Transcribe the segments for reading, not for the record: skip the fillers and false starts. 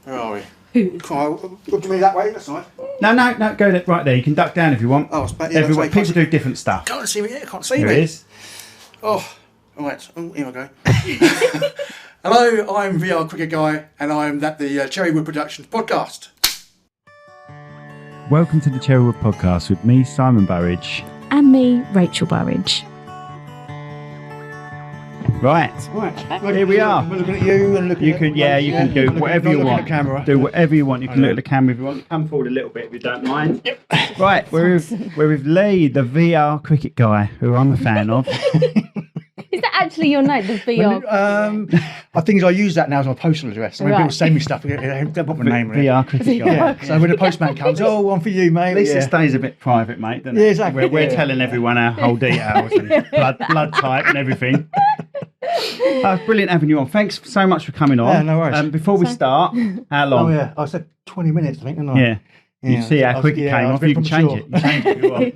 Where are we? Look to me that way, that's all right. No, go right there. You can duck down if you want. Oh, it's better. Everyone, people do different stuff. Can't see me here, can't see Here me. it is. Oh, right. Oh, here I go. Hello, I'm VR Cricket Guy, and I'm at the Cherrywood Productions podcast. Welcome to the Cherrywood podcast with me, Simon Burridge. And me, Rachel Burridge. Right, here we are. We're looking at you and looking at... You can do whatever you want. Camera. Do whatever you want. You can look at the camera if you want. Come forward a little bit if you don't mind. Yep. Right, we're with Lee, the VR cricket guy, who I'm a fan of. Is that actually your name, the VR? I think I use that now as my postal address. So when people send me stuff, they put my name on it. VR cricket guy. Yeah. So when the postman comes, oh, one for you, mate. At least it stays a bit private, mate, doesn't it? Yeah, exactly. We're telling everyone our whole details and blood type and everything. Brilliant having you on. Thanks so much for coming on. Yeah, no worries. Before we start, how long? Oh, yeah. I said 20 minutes, I think, didn't I? Yeah. You see how quick it came off. You can change it. You change it if you want.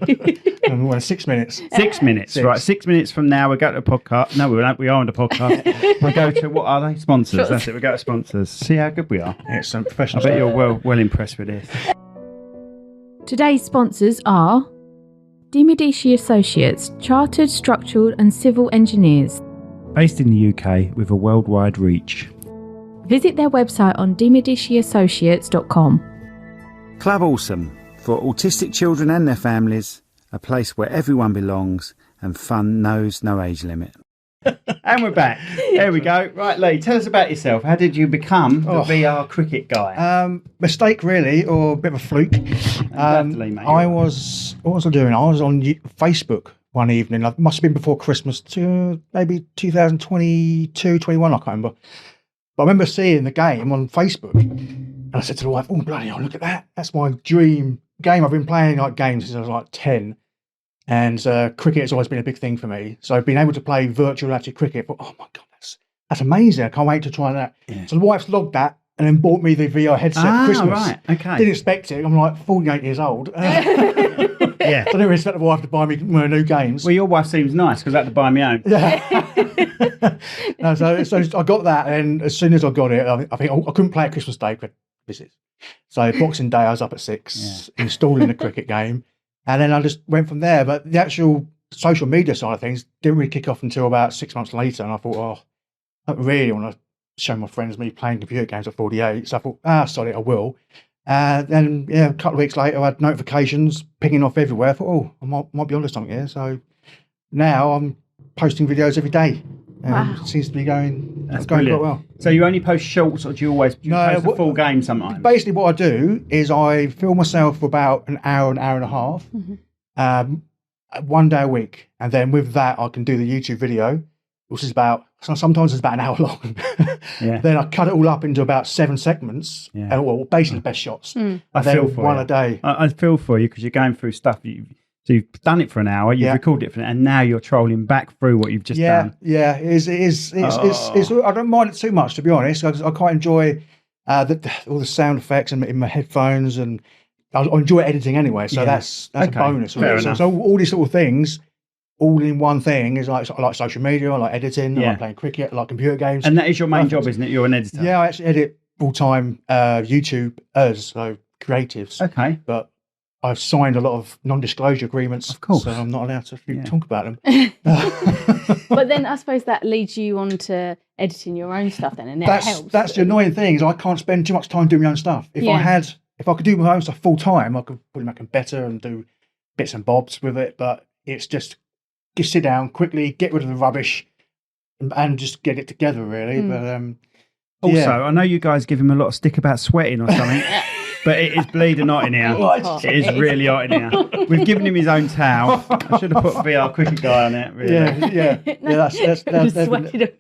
Well, 6 minutes. 6 minutes. Right. 6 minutes from now, we'll go to the podcast. No, we won't. We are on the podcast. We'll go to, what are they? Sponsors. That's it. We'll go to sponsors. See how good we are. Excellent. Professional. I bet you're well impressed with this. Today's sponsors are Medici Associates, Chartered Structural and Civil Engineers. Based in the UK with a worldwide reach. Visit their website on demediciassociates.com. Club Awesome, for autistic children and their families, a place where everyone belongs and fun knows no age limit. And we're back. There we go. Right, Lee, tell us about yourself. How did you become the VR cricket guy? Mistake, really, or a bit of a fluke. What was I doing? I was on Facebook one evening. It must have been before Christmas, maybe 2022, 21, I can't remember. But I remember seeing the game on Facebook. And I said to the wife, oh, bloody hell, look at that. That's my dream game. I've been playing like games since I was like 10. And cricket has always been a big thing for me. So I've been able to play virtual reality cricket. But, oh, my God, that's amazing. I can't wait to try that. Yeah. So the wife's logged that and then bought me the VR headset for Christmas. Right, okay. Didn't expect it. I'm like 48 years old. Yeah. So I didn't expect the wife to buy me new games. Well, your wife seems nice because I had to buy my own. Yeah. No, so I got that. And as soon as I got it, I think I couldn't play at Christmas Day because visits. So Boxing Day, I was up at 6, installing the cricket game. And then I just went from there. But the actual social media side of things didn't really kick off until about 6 months later. And I thought, I don't really want to show my friends me playing computer games at 48. So I thought, sorry, I will. Then, a couple of weeks later, I had notifications pinging off everywhere. I thought, I might be onto something here. So now I'm posting videos every day. It seems to be going quite well. So you only post shorts, or do you always post a full game sometimes? Basically, what I do is I film myself for about an hour and a half, one day a week, and then with that I can do the YouTube video, which is sometimes it's about an hour long. Then I cut it all up into about 7 segments, and basically the best shots. I feel for one you. A day. I feel for you because you're going through stuff. So you've done it for an hour, you've recorded it for an hour, and now you're trolling back through what you've just done. Yeah, it is. I don't mind it too much, to be honest. I quite enjoy all the sound effects in my headphones, and I enjoy editing anyway. So that's a bonus. Really. So all these sort of things, all in one thing, is like social media, I like editing, I like playing cricket, I like computer games. And that is your main job, isn't it? You're an editor. Yeah, I actually edit full time YouTubers, so creatives. Okay, but I've signed a lot of non-disclosure agreements, of course, so I'm not allowed to talk about them. But then I suppose that leads you on to editing your own stuff then, and that helps. That's the annoying thing, is I can't spend too much time doing my own stuff. If I could do my own stuff full time, I could put it back in better and do bits and bobs with it. But it's just sit down quickly, get rid of the rubbish, and just get it together, really. But also, I know you guys give him a lot of stick about sweating or something. But it is bleeding hot in here. It is really hot in here. We've given him his own towel. I should have put VR cricket guy on it. Really. Yeah. That's sweated.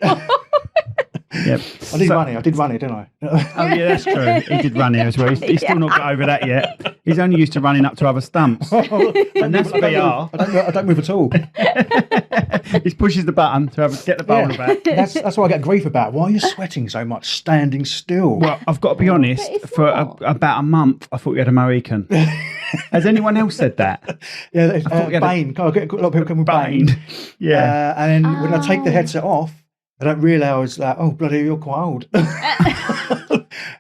Yep. I did run it, didn't I? Oh yeah, that's true. He did run here as well. He's still not got over that yet. He's only used to running up to other stumps, and that's VR. I don't move at all. He pushes the button to get the bowler back. That's what I get grief about. Why are you sweating so much standing still? Well, I've got to be honest. For about a month, I thought you had a Mohican. Has anyone else said that? Yeah, Bane. I get a lot of people come with Bane. Yeah, and then when I take the headset off, I don't realise that, oh, bloody, you're quite old.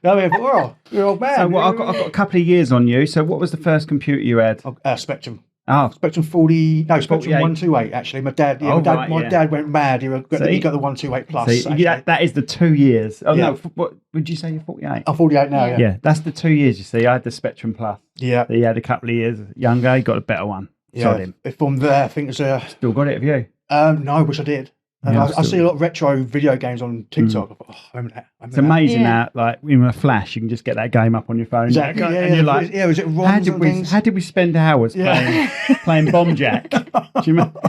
No, you're old man. So I've got a couple of years on you. So what was the first computer you had? Spectrum. Oh, Spectrum 128. Actually, my dad. Yeah, my dad went mad. He got the 128 plus. That is the 2 years. Oh no, what would you say? You're 48. I'm 48 now. Yeah, that's the 2 years. You see, I had the Spectrum Plus. Yeah, he had a couple of years younger. He got a better one. Yeah, from there, I think it's still got it. Have you? No, I wish I did. I see a lot of retro video games on TikTok. I remember that. It's amazing how, like, in a flash, you can just get that game up on your phone. Exactly. And you're like, was it ROMs how did we spend hours playing Bomb Jack? Do you remember?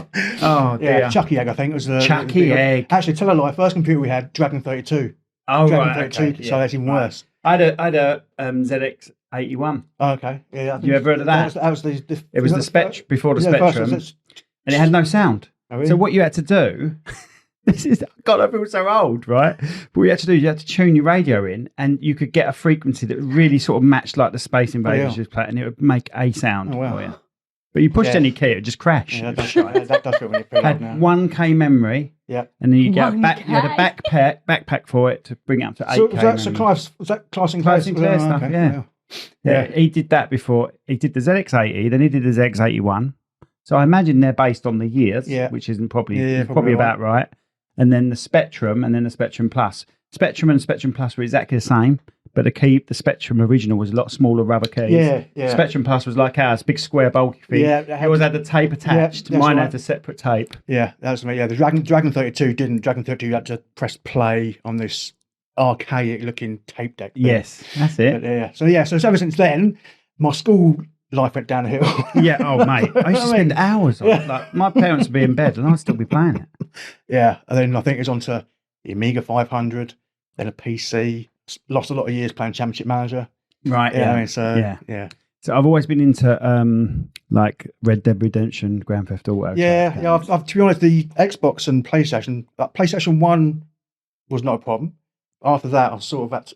Oh, dear. Yeah, Chucky Egg, I think. It was Chucky Egg. Actually, tell a lie, first computer we had, Dragon 32. Oh, Dragon right. 32, Okay, so that's even worse. I had a ZX81. Oh, okay. Yeah. You ever heard of that? That was the it was the Spectrum, before the Spectrum. And it had no sound. Oh, really? So what you had to do... God, I feel so old, right? But what you had to do, you had to tune your radio in, and you could get a frequency that really sort of matched like the Space Invaders you was playing, and it would make a sound. Oh, wow. But you pushed any key, it would just crash. Yeah, that does feel when you feel had now. 1K memory. Yeah. And then you get you had a backpack for it to bring it up to 8K. Was that Class and Class and Claire stuff? Okay. Yeah. He did that before. He did the ZX80, then he did the ZX81. So I imagine they're based on the years, which isn't probably about right. And then the Spectrum, and then the Spectrum Plus. Spectrum and Spectrum Plus were exactly the same, but the Spectrum original was a lot smaller rubber keys. Yeah. Spectrum Plus was like ours, big square bulky thing. Yeah, it always had the tape attached. Mine had the separate tape. Yeah, that was me. Yeah, the Dragon 32 didn't. Dragon 32 you had to press play on this archaic looking tape deck. Yes, that's it. But, so ever since then, my school life went downhill. Oh mate, I used to spend hours on it. Like, my parents would be in bed and I'd still be playing it. Yeah, and then I think it was on to the Amiga 500, then a PC. Lost a lot of years playing Championship Manager. Right. Yeah. So I've always been into like Red Dead Redemption, Grand Theft Auto. I've to be honest, the Xbox and PlayStation 1 was not a problem. After that,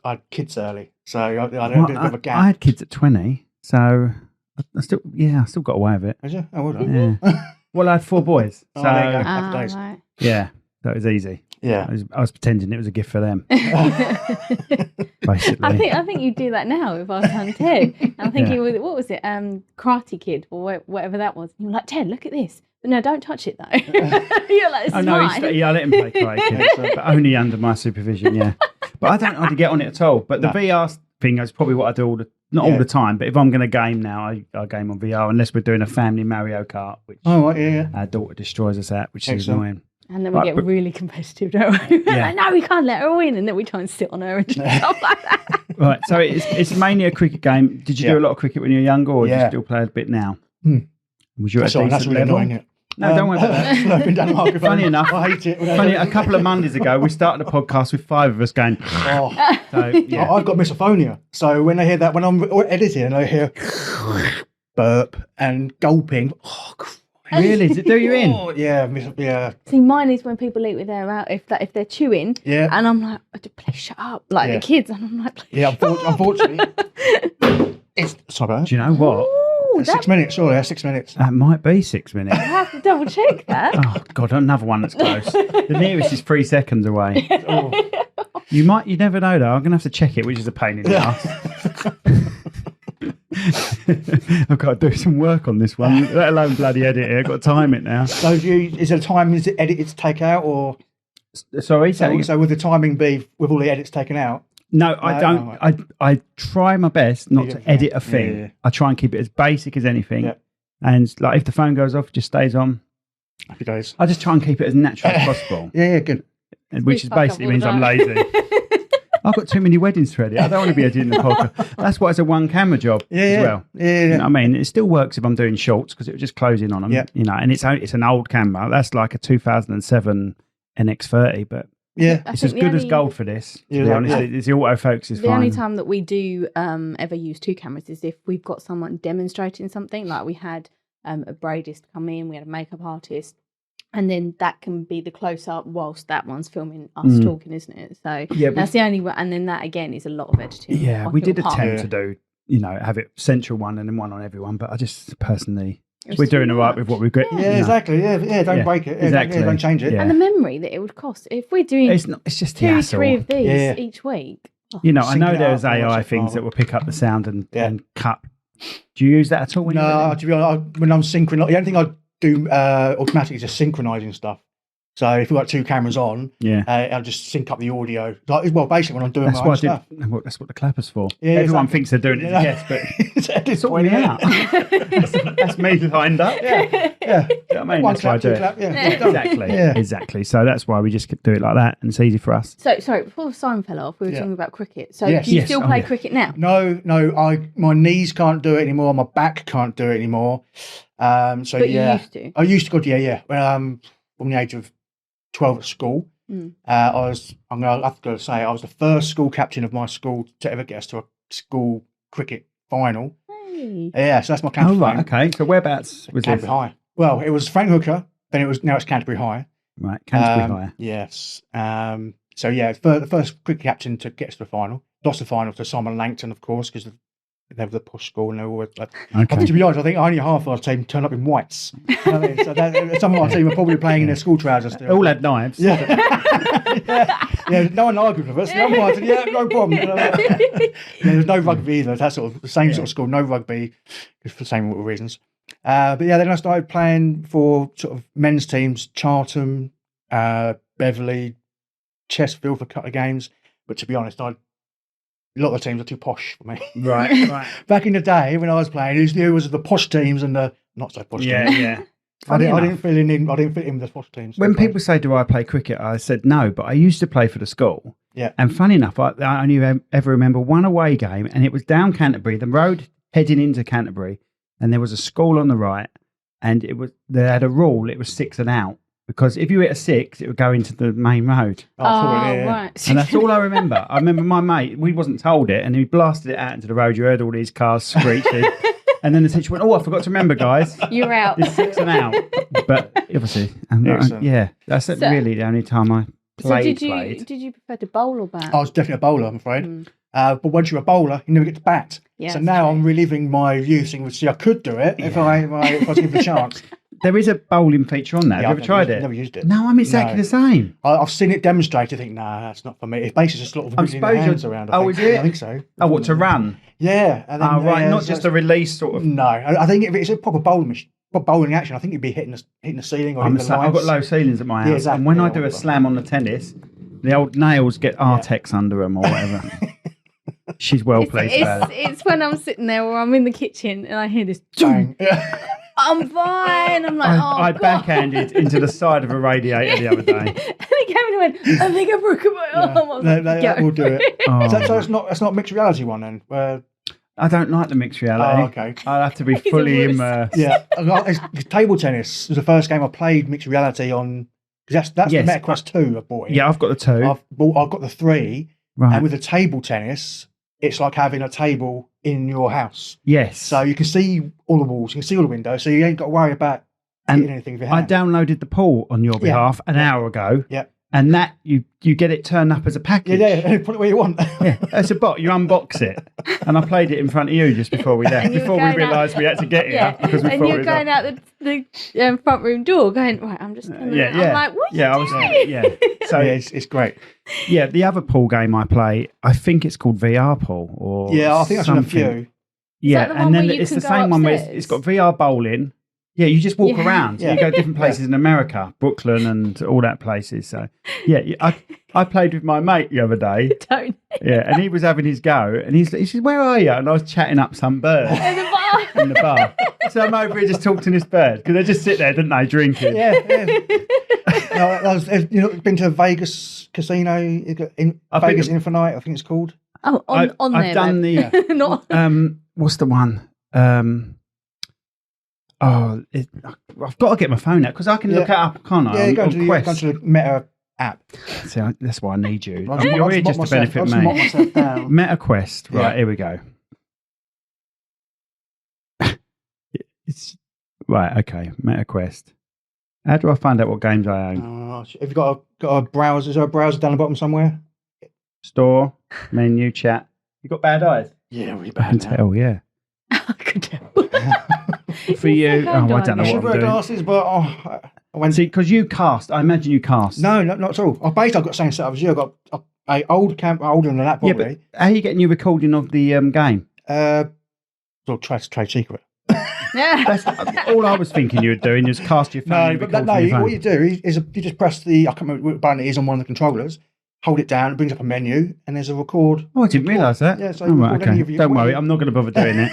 I had kids early, so I had a bit of a gap. I had kids at 20, so I still got away with it. Did you? Oh, well done. Yeah. Well, I had 4 boys, so happy days. Right. Yeah, that was easy. Yeah, I was pretending it was a gift for them. Basically, I think you do that now with our son Ted. And I'm thinking, what was it? Karate Kid or whatever that was. And you're like, Ted, look at this. But no, don't touch it though. You're like, it's mine. I let him play Karate Kid, but only under my supervision. Yeah, but I don't know how to get on it at all. But the VR thing is probably what I do all the time. But if I'm going to game now, I game on VR unless we're doing a family Mario Kart, which our daughter destroys us at, which is annoying. And then we get really competitive, don't we? Like, no, we can't let her win. And then we try and sit on her and stuff like that. Right. So it's mainly a cricket game. Did you do a lot of cricket when you were younger, or do you still play a bit now? Was you at a decent that's really level? annoying it. No, don't worry about that. Funny enough, I hate it. A couple of Mondays ago, we started a podcast with 5 of us going. So, I've got misophonia. So when I hear that, when I'm editing and I hear burp and gulping, really? Does it do you in? Yeah. See, mine is when people eat with their mouth, if they're chewing, and I'm like, please shut up, like the kids, and I'm like, unfortunately, it's sorry. Do you know what? Ooh, 6 minutes, surely. That's 6 minutes. That might be 6 minutes. I have to double check that. Oh God, another one that's close. The nearest is 3 seconds away. You never know though. I'm gonna have to check it, which is a pain in the ass. I've got to do some work on this one, let alone bloody edit it. I've got to time it now. So is there a time is it edited to take out, or sorry? So would the timing be with all the edits taken out? No, I don't. Right. I try my best not to edit a thing. Yeah. I try and keep it as basic as anything. Yeah. And like if the phone goes off, it just stays on. Happy days. I just try and keep it as natural as possible. Yeah, good. Which basically means I'm lazy. I've got too many weddings to edit. I don't want to be editing the podcast. That's why it's a one camera job as well. Yeah. You know what I mean, it still works if I'm doing shorts because it would just close in on them. Yeah. You know, and it's an old camera. That's like a 2007 NX30, but it's as good as gold for this. To be honest, it's the autofocus is fine. The only time that we do ever use 2 cameras is if we've got someone demonstrating something. Like we had a braidist come in, we had a makeup artist. And then that can be the close-up whilst that one's filming us talking, isn't it? So that's the only way. And then that, again, is a lot of editing. Yeah, we did attempt to do, have it central one and then one on everyone. But I just personally, we're doing all right with what we've got. Yeah, exactly. Yeah, don't break it. Exactly. Don't change it. And the memory that it would cost. If we're doing it's just 2-3 of these each week, You know, I know syncing it there's up and all AI that things stuff. that will pick up the sound and cut. Do you use that at all? When No, to be honest, when I'm synchronising, the only thing I do automatically is just synchronising stuff. So if we've got two cameras on, I'll just sync up the audio. Well, basically when I'm doing my own stuff. That's what the clapper's for. Yeah, Everyone exactly. thinks they're doing it as a guest, but it's sort me out. That's me lined up. Yeah. You know what I mean? One That's why I clap, do two it. clap. Yeah, Exactly. Yeah. Exactly. So that's why we just do it like that, and it's easy for us. So, sorry, before Simon fell off, we were talking about cricket. So, Yes. do you Yes. still Oh, play yeah. cricket now? No, my knees can't do it anymore. My back can't do it anymore. But you used to. I used to go. Yeah. From the age of 12 at school, I was the first school captain of my school to ever get us to a school cricket final. Hey. Yeah, so that's my Canterbury. Oh, right. Okay. So whereabouts was Canterbury this? High. Well, it was Frank Hooker. Then now it's Canterbury High. Right. Canterbury High. Yes. So yeah, the first cricket captain to get us to the final. Lost the final to Simon Langton, of course, because they were the push school and they were always. I think, to be honest, I think only half of our team turned up in whites. You know what I mean? So some of our team were probably playing in their school trousers still. All had knives. Yeah, no one argued with us. The umpire said, "Yeah, no problem." There's no rugby either. That's sort of the same sort of school. No rugby, for the same reasons. But yeah, then I started playing for sort of men's teams, Charlton, Beverley, Chesterfield for a couple of games. But to be honest, a lot of the teams are too posh for me. Right. Back in the day when I was playing, it was the posh teams and the not so posh teams. Yeah. I didn't fit in with the posh teams. When people say, "Do I play cricket?" I said no, but I used to play for the school. Yeah. And funny enough, I only ever remember one away game, and it was down Canterbury, the road heading into Canterbury, and there was a school on the right, and they had a rule. It was 6 and out, because if you hit a 6, it would go into the main road. Right. And that's all I remember. I remember my mate, we wasn't told it, and he blasted it out into the road. You heard all these cars screeching. And then the teacher went, "Oh, I forgot to remember, guys. You're out." It's 6 and out." But obviously, that's really the only time I played. Did you prefer to bowl or bat? I was definitely a bowler, I'm afraid. But once you're a bowler, you never get to bat. Yeah, so now I'm reliving my youth, saying, "See, I could do it if I was given the chance." There is a bowling feature on that. Have you ever tried it? Never used it. No, I'm exactly the same. I've seen it demonstrated. I think, nah, that's not for me. It's basically just sort of wiggling your hands around. Is it? I think so. Oh, what, to run? Yeah. And then, right, not just a release sort of. No, I think if it's a proper bowling action, I think you'd be hitting the ceiling or hitting the lines. I've got low ceilings at my house, exactly. And when I do a slam on the tennis, the old nails get Artex under them or whatever. She's well placed. It's when I'm sitting there or I'm in the kitchen and I hear this Bang. I'm fine. I'm like, I God. backhanded into the side of a radiator the other day. And he came and went, "I think I broke my arm." I was like, that will do it. Oh. So it's not mixed reality one then. Where I don't like the mixed reality. Oh, okay. I'll have to be fully immersed. Yeah, table tennis was the first game I played mixed reality on. Because that's the MetaQuest 2 I bought. Yeah, I've got the 2. I've got the 3. Right. And with the table tennis, it's like having a table in your house. Yes. So you can see all the walls, you can see all the windows, so you ain't got to worry about hitting anything with your hand. I downloaded the pool on your behalf an hour ago. Yeah. And that you get it turned up as a package. Yeah, put it where you want. Yeah, it's a bot. You unbox it, and I played it in front of you just before we left. Before we realised we had to get here because we and thought you're going out the front room door, going right. I'm just gonna, I'm like, what? Yeah, So it's great. Yeah, the other pool game I play, I think it's called VR pool or I think I've seen a few. Yeah, and then it's the same one where it's got VR bowling. Yeah, you just walk around. So you go different places in America, Brooklyn and all that places. So, I played with my mate the other day. Don't. Yeah, and he was having his go, and he said, "Where are you?" And I was chatting up some bird in the bar. So I'm over here just talking to this bird because they just sit there, didn't they, drinking? Yeah. Been to a Vegas casino, Vegas Infinite, I think it's called. Oh, on there. I've done the not. What's the one? I've got to get my phone out because I can look it up, can't I? Yeah, go to the Meta app. See, that's why I need you. You're here just to benefit me. MetaQuest, right? Here we go. Right, okay. MetaQuest. How do I find out what games I own? Have you got a browser? Is there a browser down the bottom somewhere? Store, menu, chat. You got bad eyes? Yeah, really bad. I can tell. Yeah. I could tell. For you, I don't know what I'm doing. Glasses, but I went. See, because you cast. I imagine you cast. No, not at all. I've got the same setup as you. older than that, probably. Yeah, but how are you getting your recording of the game? Well, trade secret. Yeah. That's all I was thinking you were doing is cast your phone. What you do is you just press I can't remember what button it is on one of the controllers. Hold it down, it brings up a menu, and there's a record. Oh, I didn't realise that. Yeah, so okay. Don't worry, I'm not going to bother doing it.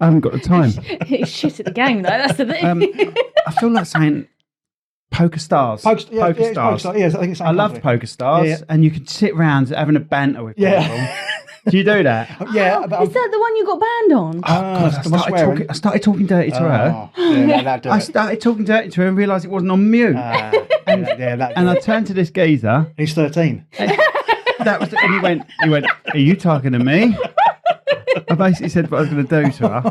I haven't got the time. He's shit at the game, though. That's the thing. I feel like saying Poker Stars. Poker Stars. Yes, I think it's. I love Poker Stars, and you can sit around having a banter with people. Do you do that? Yeah. Is that the one you got banned on? God, I started talking dirty to her. I started talking dirty to her and realised it wasn't on mute. And I turned to this geezer. He's 13. That was, and he went, "Are you talking to me?" I basically said what I was going to do to her.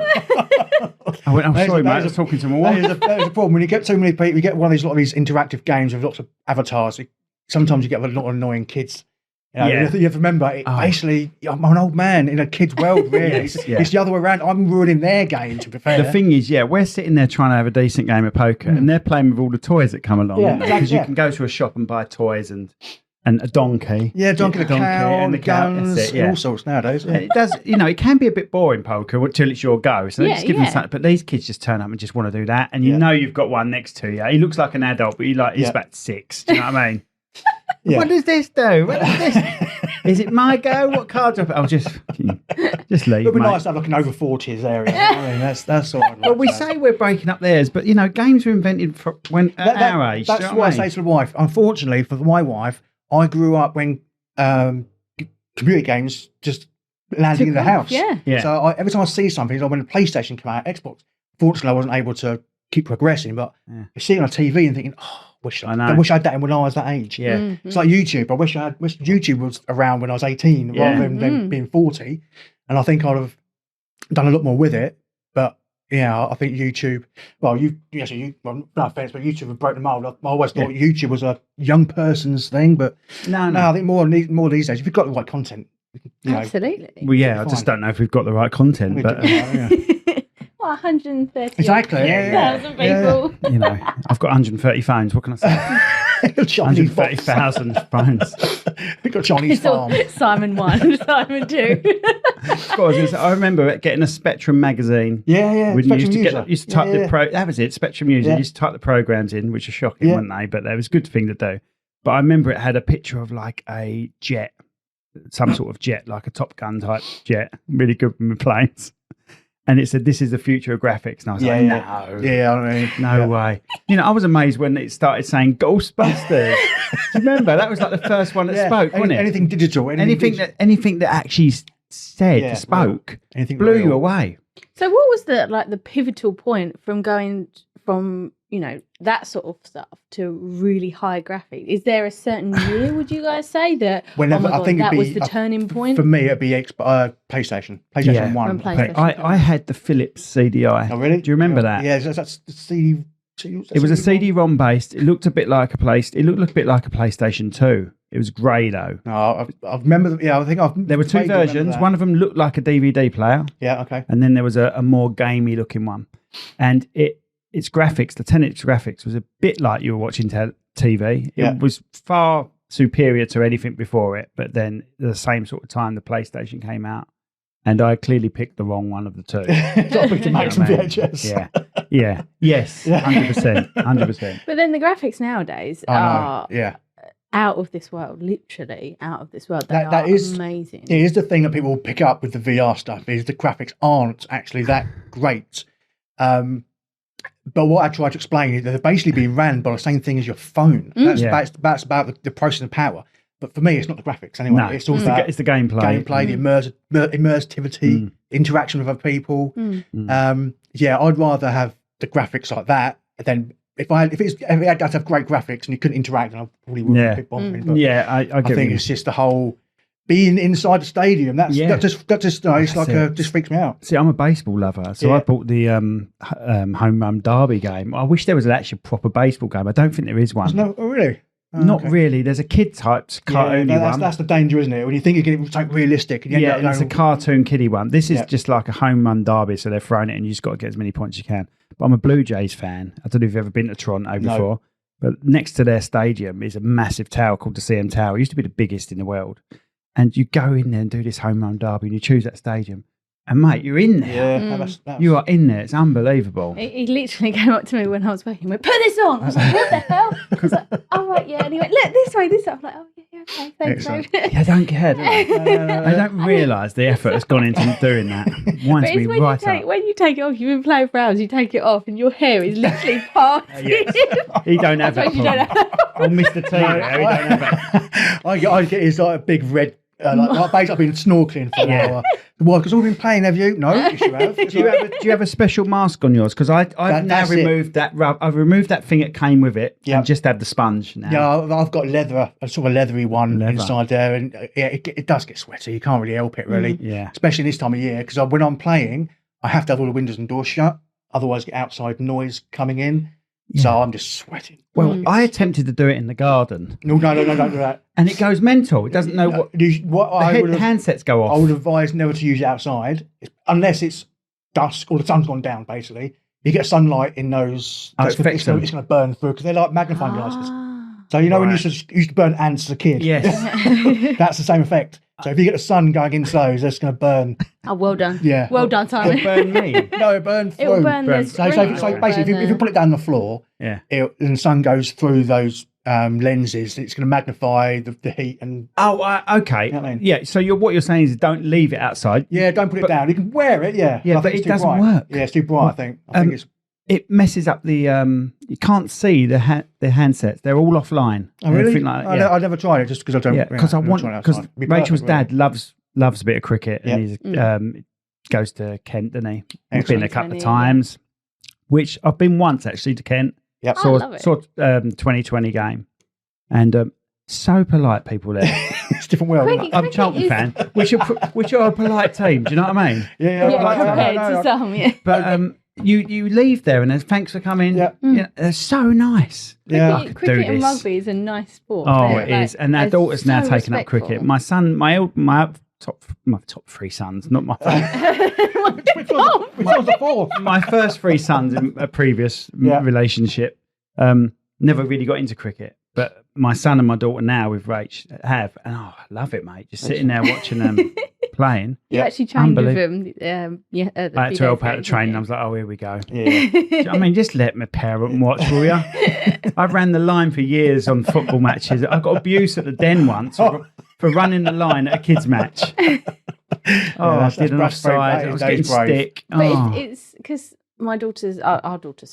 I went, "I'm sorry, mate. I was talking to my wife." There's a problem when you get too many people. You get lot of these interactive games with lots of avatars. Sometimes you get a lot of annoying kids. You have to remember, basically, I'm an old man in a kid's world, really. It's the other way around. I'm ruining their game, to be fair. The thing is, we're sitting there trying to have a decent game of poker, and they're playing with all the toys that come along. Because you can go to a shop and buy toys and a donkey. Yeah, donkey, the cow, and the guns, and all sorts nowadays. Yeah. And it does, it can be a bit boring, poker, until it's your go. So just give them something. But these kids just turn up and just want to do that. And you know you've got one next to you. He looks like an adult, but he's about 6. Do you know what I mean? What does this do? What does this? Is it my go? What cards are? I'll just leave. It would be nice to have like an over 40s area. I mean, that's sort of. Well, we say we're breaking up theirs, but games were invented for when at our age. That's what I say to the wife. Unfortunately, for my wife, I grew up when computer games just landed in the house. Yeah. So every time I see something, like when the PlayStation came out, Xbox. Fortunately, I wasn't able to keep progressing, but you see it on TV and thinking, I wish I had that when I was that age. Yeah. Mm-hmm. It's like YouTube. I wish YouTube was around when I was 18 rather than being 40. And I think I'd have done a lot more with it. But I think YouTube, no offense, but YouTube have broken the mold. I always thought YouTube was a young person's thing, but no, I think more these days, if you've got the right content. Absolutely. Well, I just don't know if we've got the right content, but. 130,000 people. I've got 130 phones. What can I say? 130,000 phones. We've got Chinese farm. Simon 1, Simon 2. I remember getting a Spectrum magazine. Yeah. Used to type that was it, Spectrum User. You used to type the programs in, which are shocking, weren't they? But it was a good thing to do. But I remember it had a picture of like a jet, some sort of jet, like a Top Gun type jet. Really good with planes. And it said, "This is the future of graphics." And I was like, "No, no way." I was amazed when it started saying Ghostbusters. Do you remember? That was like the first one that spoke, wasn't it? Anything digital, anything that actually said spoke, blew you away. So, what was the pivotal point from going from that sort of stuff to really high graphics? Is there a certain year, would you guys say, that I think that was the turning point? For me, it'd be PlayStation 1. I had the Philips CDI. Oh, really? Do you remember that? Yeah, that's the CD. It was a CD-ROM based. It looked a bit like a PlayStation 2. It was grey though. No, I remember. There were 2 versions. One of them looked like a DVD player. Yeah, okay. And then there was a more gamey looking one, and its graphics, the 10-inch graphics, was a bit like you were watching TV. It was far superior to anything before it, but then at the same sort of time the PlayStation came out, and I clearly picked the wrong one of the two. VHS. Yeah. Yes, 100%. But then the graphics nowadays are out of this world, literally out of this world. That is amazing. It is the thing that people pick up with the VR stuff, is the graphics aren't actually that great. But what I try to explain is that they're basically being ran by the same thing as your phone. That's about the processing power. But for me, it's not the graphics anyway. No, it's all it's the gameplay. The immersivity, interaction with other people. I'd rather have the graphics like that than if it had to have great graphics and you couldn't interact, then I probably wouldn't be bothering. But I think it's just the whole being inside the stadium. That just freaks me out. See, I'm a baseball lover, so I bought the home run derby game. I wish there was actually a proper baseball game. I don't think there is one. No, really. Not really. There's a kid type cartoony one. That's the danger, isn't it? When you think you're getting something realistic. And it's a cartoon kiddie one. This is just like a home run derby, so they're throwing it and you just got to get as many points as you can. But I'm a Blue Jays fan. I don't know if you've ever been to Toronto before. but next to their stadium is a massive tower called the CM Tower. It used to be the biggest in the world. And you go in there and do this home run derby and you choose that stadium. And mate, you're in there. Yeah, you are in there. It's unbelievable. He literally came up to me when I was working. He went, "Put this on." I was like, "What the hell?" I was like, "Oh right, yeah." And he went, "Look this way, this way." I'm like, "Oh yeah, okay, thanks." I don't care. I don't realise the effort that's gone into doing that. Winds me right up. When you take it off, you've been playing for hours. You take it off, and your hair is literally parted. He don't have that. Oh, Mr. T, he don't have it. I get his like a big red. Like basically, I've been snorkeling for an hour. Why? Because all been playing, have you? No, yes, you have. Do you have a special mask on yours? Because I've now removed that rub. I've removed that thing that came with it and just have the sponge now. Yeah, I've got leather, a sort of leathery one inside there, and it does get sweaty. You can't really help it, really. Yeah. Especially this time of year, because when I'm playing, I have to have all the windows and doors shut. Otherwise, get outside noise coming in. Yeah. So I'm just sweating. Well, I attempted to do it in the garden. No, don't do that. And it goes mental. It doesn't know what the handsets go off. I would advise never to use it outside, unless it's dusk or the sun's gone down, basically. You get sunlight in those. It's going to burn through because they're like magnifying glasses. So, when you used to burn ants as a kid? Yes. That's the same effect. So if you get the sun going into those, that's going to burn. Oh, well done. Yeah. Well done, Simon. It'll burn me. No, it burn through. It'll burn the So basically, if you put it down on the floor, and the sun goes through those lenses, it's going to magnify the heat and. Oh, okay. You know what I mean? Yeah. So what you're saying is don't leave it outside. Yeah, don't put it down. You can wear it. Yeah. Yeah, but it doesn't work. Yeah, it's too bright. I think it's. It messes up the. You can't see the handsets. They're all offline. Oh, really? Like that. I never tried it just because I don't. Yeah, because Rachel's dad loves a bit of cricket, and he goes to Kent, doesn't he? He's been a couple of times, which I've been once actually to Kent. Yep. Saw 2020 game, and so polite people there. It's a different world. I'm a Charlton fan, which are a polite team. Do you know what I mean? Compared to some, yeah. But you leave there and thanks for coming. Yeah. They're so nice. Cricket and rugby is a nice sport. Oh, it is. And our daughter's now taken up cricket. My son, my top three sons, not my Which was the fourth? My first three sons in a previous relationship never really got into cricket. But my son and my daughter now with Rach have. And I love it, mate. Just sitting there watching them playing. You actually trained with them. I had to help out the training. I was like, oh, here we go. Yeah. I mean, just let my parent watch, will you? I ran the line for years on football matches. I got abuse at the den once for running the line at a kids' match. I did an offside. I was getting stick. But it's because our daughter,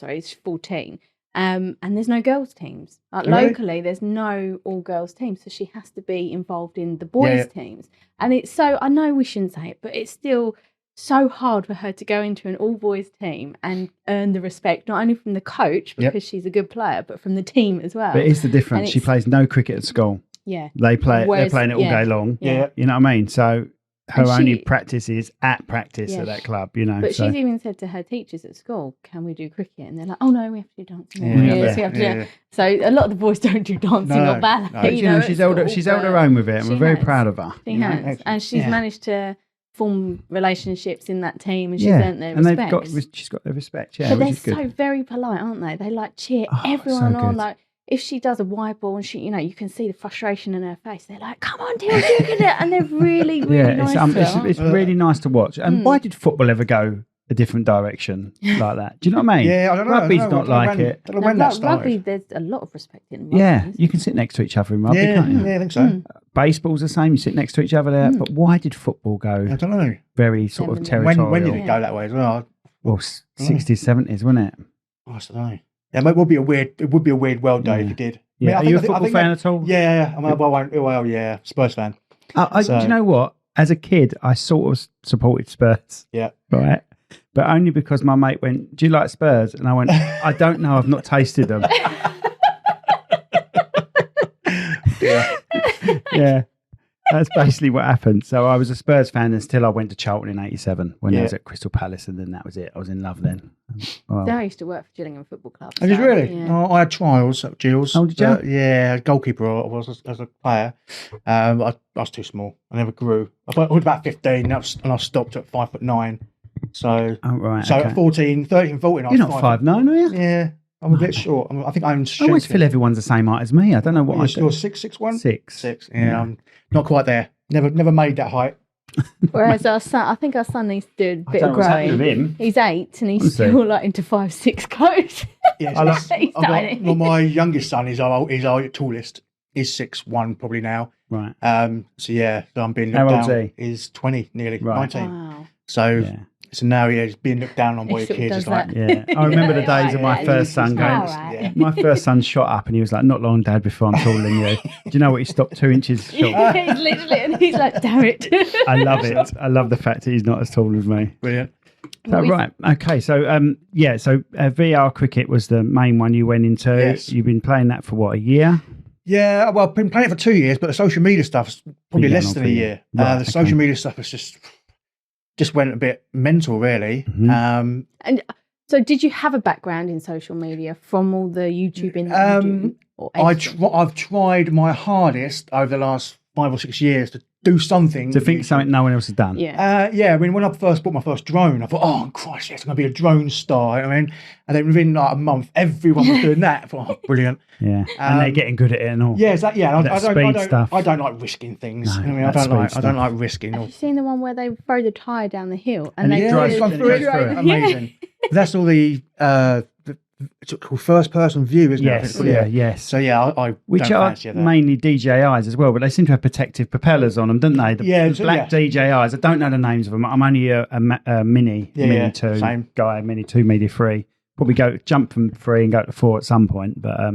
is 14. And there's no girls' teams. Locally, there's no all-girls team, so she has to be involved in the boys' teams. And it's so, I know we shouldn't say it, but it's still so hard for her to go into an all-boys team and earn the respect, not only from the coach, because she's a good player, but from the team as well. But it's the difference. She plays no cricket at school. Yeah. They're playing it all day long. Yeah. You know what I mean? So her only practice is at practice at that club, But she's even said to her teachers at school, can we do cricket? And they're like, oh no, we have to do dancing. So a lot of the boys don't do dancing or ballet. No. She's held her own with it, and we're very proud of her. She has. And she's managed to form relationships in that team, and she's earned their respect. She's got their respect, But they're so very polite, aren't they? They cheer everyone on, if she does a wide ball and she, you can see the frustration in her face, they're like, come on, Till, you can do it. And they're really, really nice. It's really nice to watch. And why did football ever go a different direction like that? Do you know what I mean? Yeah, I don't know. Rugby's not like it. I don't know when that started. Rugby, there's a lot of respect in rugby. Yeah, you can sit next to each other in rugby, can't you? Yeah, I think so. Baseball's the same. You sit next to each other there. But why did football go? I don't know. Very sort of territorial. When did it go that way as well? Well, 60s, 70s, wasn't it? I don't know. Yeah, it would be a weird world day if you did. Yeah. Are you a football fan at all? Yeah. Spurs fan. Do you know what? As a kid, I sort of supported Spurs. Yeah. Right? But only because my mate went, do you like Spurs? And I went, I don't know. I've not tasted them. Yeah. That's basically what happened. So I was a Spurs fan until I went to Charlton in 87 when I was at Crystal Palace, and then that was it. I was in love then. I used to work for Gillingham Football Club. Oh, did you really? Yeah. I had trials at Gills. Oh, did you? Yeah, goalkeeper I was as a player. I was too small. I never grew. I was about 15 and I stopped at 5'9". So, at 13, 14, I was 5'9", are you? Yeah. I'm a bit short. I think I'm. I always feel everyone's the same height as me. I don't know what I do. You're 6'1"? 6. Yeah, I'm not quite there. Never made that height. Whereas our son, I think our son needs to do a bit of what's happening with growing. him. He's 8 and he's still like into 5'6" clothes. Yes, He's tiny. my youngest son is our tallest. He's 6'1" probably now. Right. So I'm being How looked old's down. he? He's 20, nearly Right. 19. Wow. So now he's being looked down on by his He sort of kids. does It's like, Yeah, I remember the days of my first son going. Right. My first son shot up, and he was like, "Not long, Dad, before I'm taller than you." Do you know what? He stopped 2 inches short. Yeah, he's literally, and he's like, damn it. I love it. I love the fact that he's not as tall as me. brilliant. So, right, okay. So, VR cricket was the main one you went into. Yes. You've been playing that for what, a year? Yeah, well, I've been playing it for 2 years, but the social media stuff's probably Been less going than on a for year. Right, The social media stuff is just went a bit mental, really. Mhm. And so did you have a background in social media from all the YouTubing that you do? Or I've tried my hardest over the last 5 or 6 years to do something. To think something no one else has done. Yeah. I mean, when I first bought my first drone, I thought, oh, Christ, yes, I'm going to be a drone star. I mean, and then within like a month, everyone was doing that. I thought, oh, brilliant. Yeah. And they're getting good at it and all. Yeah, I don't like risking things. No, I mean, I don't like risking. Have you seen the one where they throw the tyre down the hill And they it drives do- through it. Yeah. Amazing. That's all the it's called first person view, isn't Yes, it? yes. So I Which don't are fancy that. mainly DJIs as well, but they seem to have protective propellers on them, don't they? The so, black DJIs. I don't know the names of them. I'm only a Mini 2 same. guy, Mini 2, Mini 3. Probably jump from 3 and go to 4 at some point, but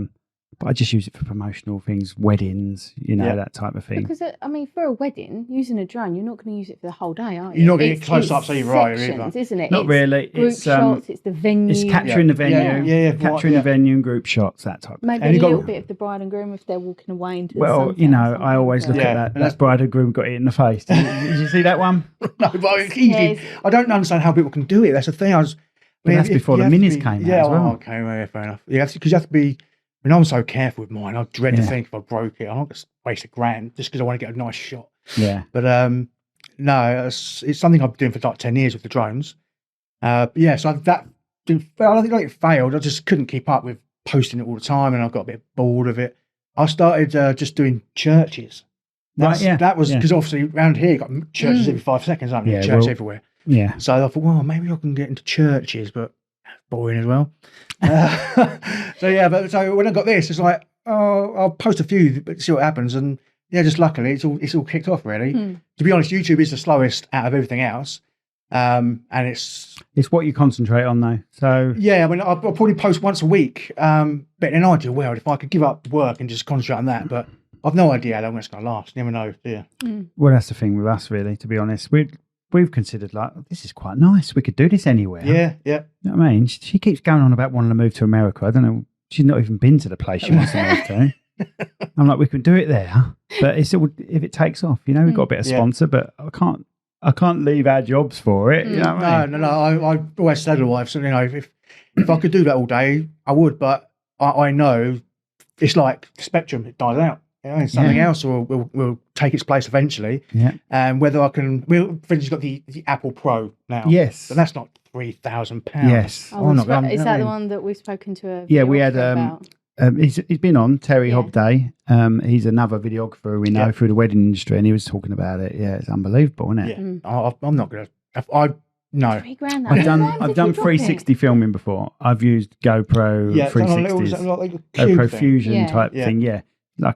I just use it for promotional things, weddings, that type of thing. Because, I mean, for a wedding, using a drone, you're not going to use it for the whole day, are you? You're not going to get close ups either, are you? Sections, isn't it? Not really. Group shots, it's the venue. It's capturing the venue, capturing the venue and group shots, that type of thing. Maybe a little bit of the bride and groom if they're walking away into the sunset I always look at that. That bride and groom got hit in the face. Did you see that one? No, but it's easy. I don't understand how people can do it. That's the thing. That's before the minis came out as well. Okay, well, fair enough. Yeah, because you have to be. I mean, I'm so careful with mine. I dread to think if I broke it, I'm not going to waste $1,000 just because I want to get a nice shot. Yeah. But no, it's something I've been doing for like 10 years with the drones. So I don't think it failed. I just couldn't keep up with posting it all the time, and I got a bit bored of it. I started just doing churches. That was because obviously around here you got churches every 5 seconds, aren't you? Church everywhere. Yeah. So I thought, well, maybe I can get into churches, but boring as well. So when I got this, it's like, oh, I'll post a few, but see what happens. And just luckily, it's all kicked off really. To be honest, YouTube is the slowest out of everything else, and it's what you concentrate on though. So I mean, I'll probably post once a week. But in an ideal world, if I could give up work and just concentrate on that, but I've no idea how long it's going to last. You never know. Yeah. Well, that's the thing with us, really. To be honest, we've considered like, this is quite nice. We could do this anywhere. Yeah. You know what I mean? She keeps going on about wanting to move to America. I don't know. She's not even been to the place she wants to move to. I'm like, we can do it there, but if it takes off, we've got a bit of sponsor, but I can't leave our jobs for it. You know what I mean? No. I always said to the wife, if I could do that all day, I would, but I know it's like the spectrum, it dies out. Something else will take its place eventually. Yeah. And whether I can, for instance, got the Apple Pro now. Yes. And that's not £3,000. Yes. Is that the one that we've spoken to? We had. About? He's been on Terry Hobday. He's another videographer we know through the wedding industry, and he was talking about it. Yeah, it's unbelievable, isn't it? Yeah. I'm not gonna. No. $3,000. I've done 360 filming before. I've used GoPro 360s, GoPro Fusion type thing. Yeah, I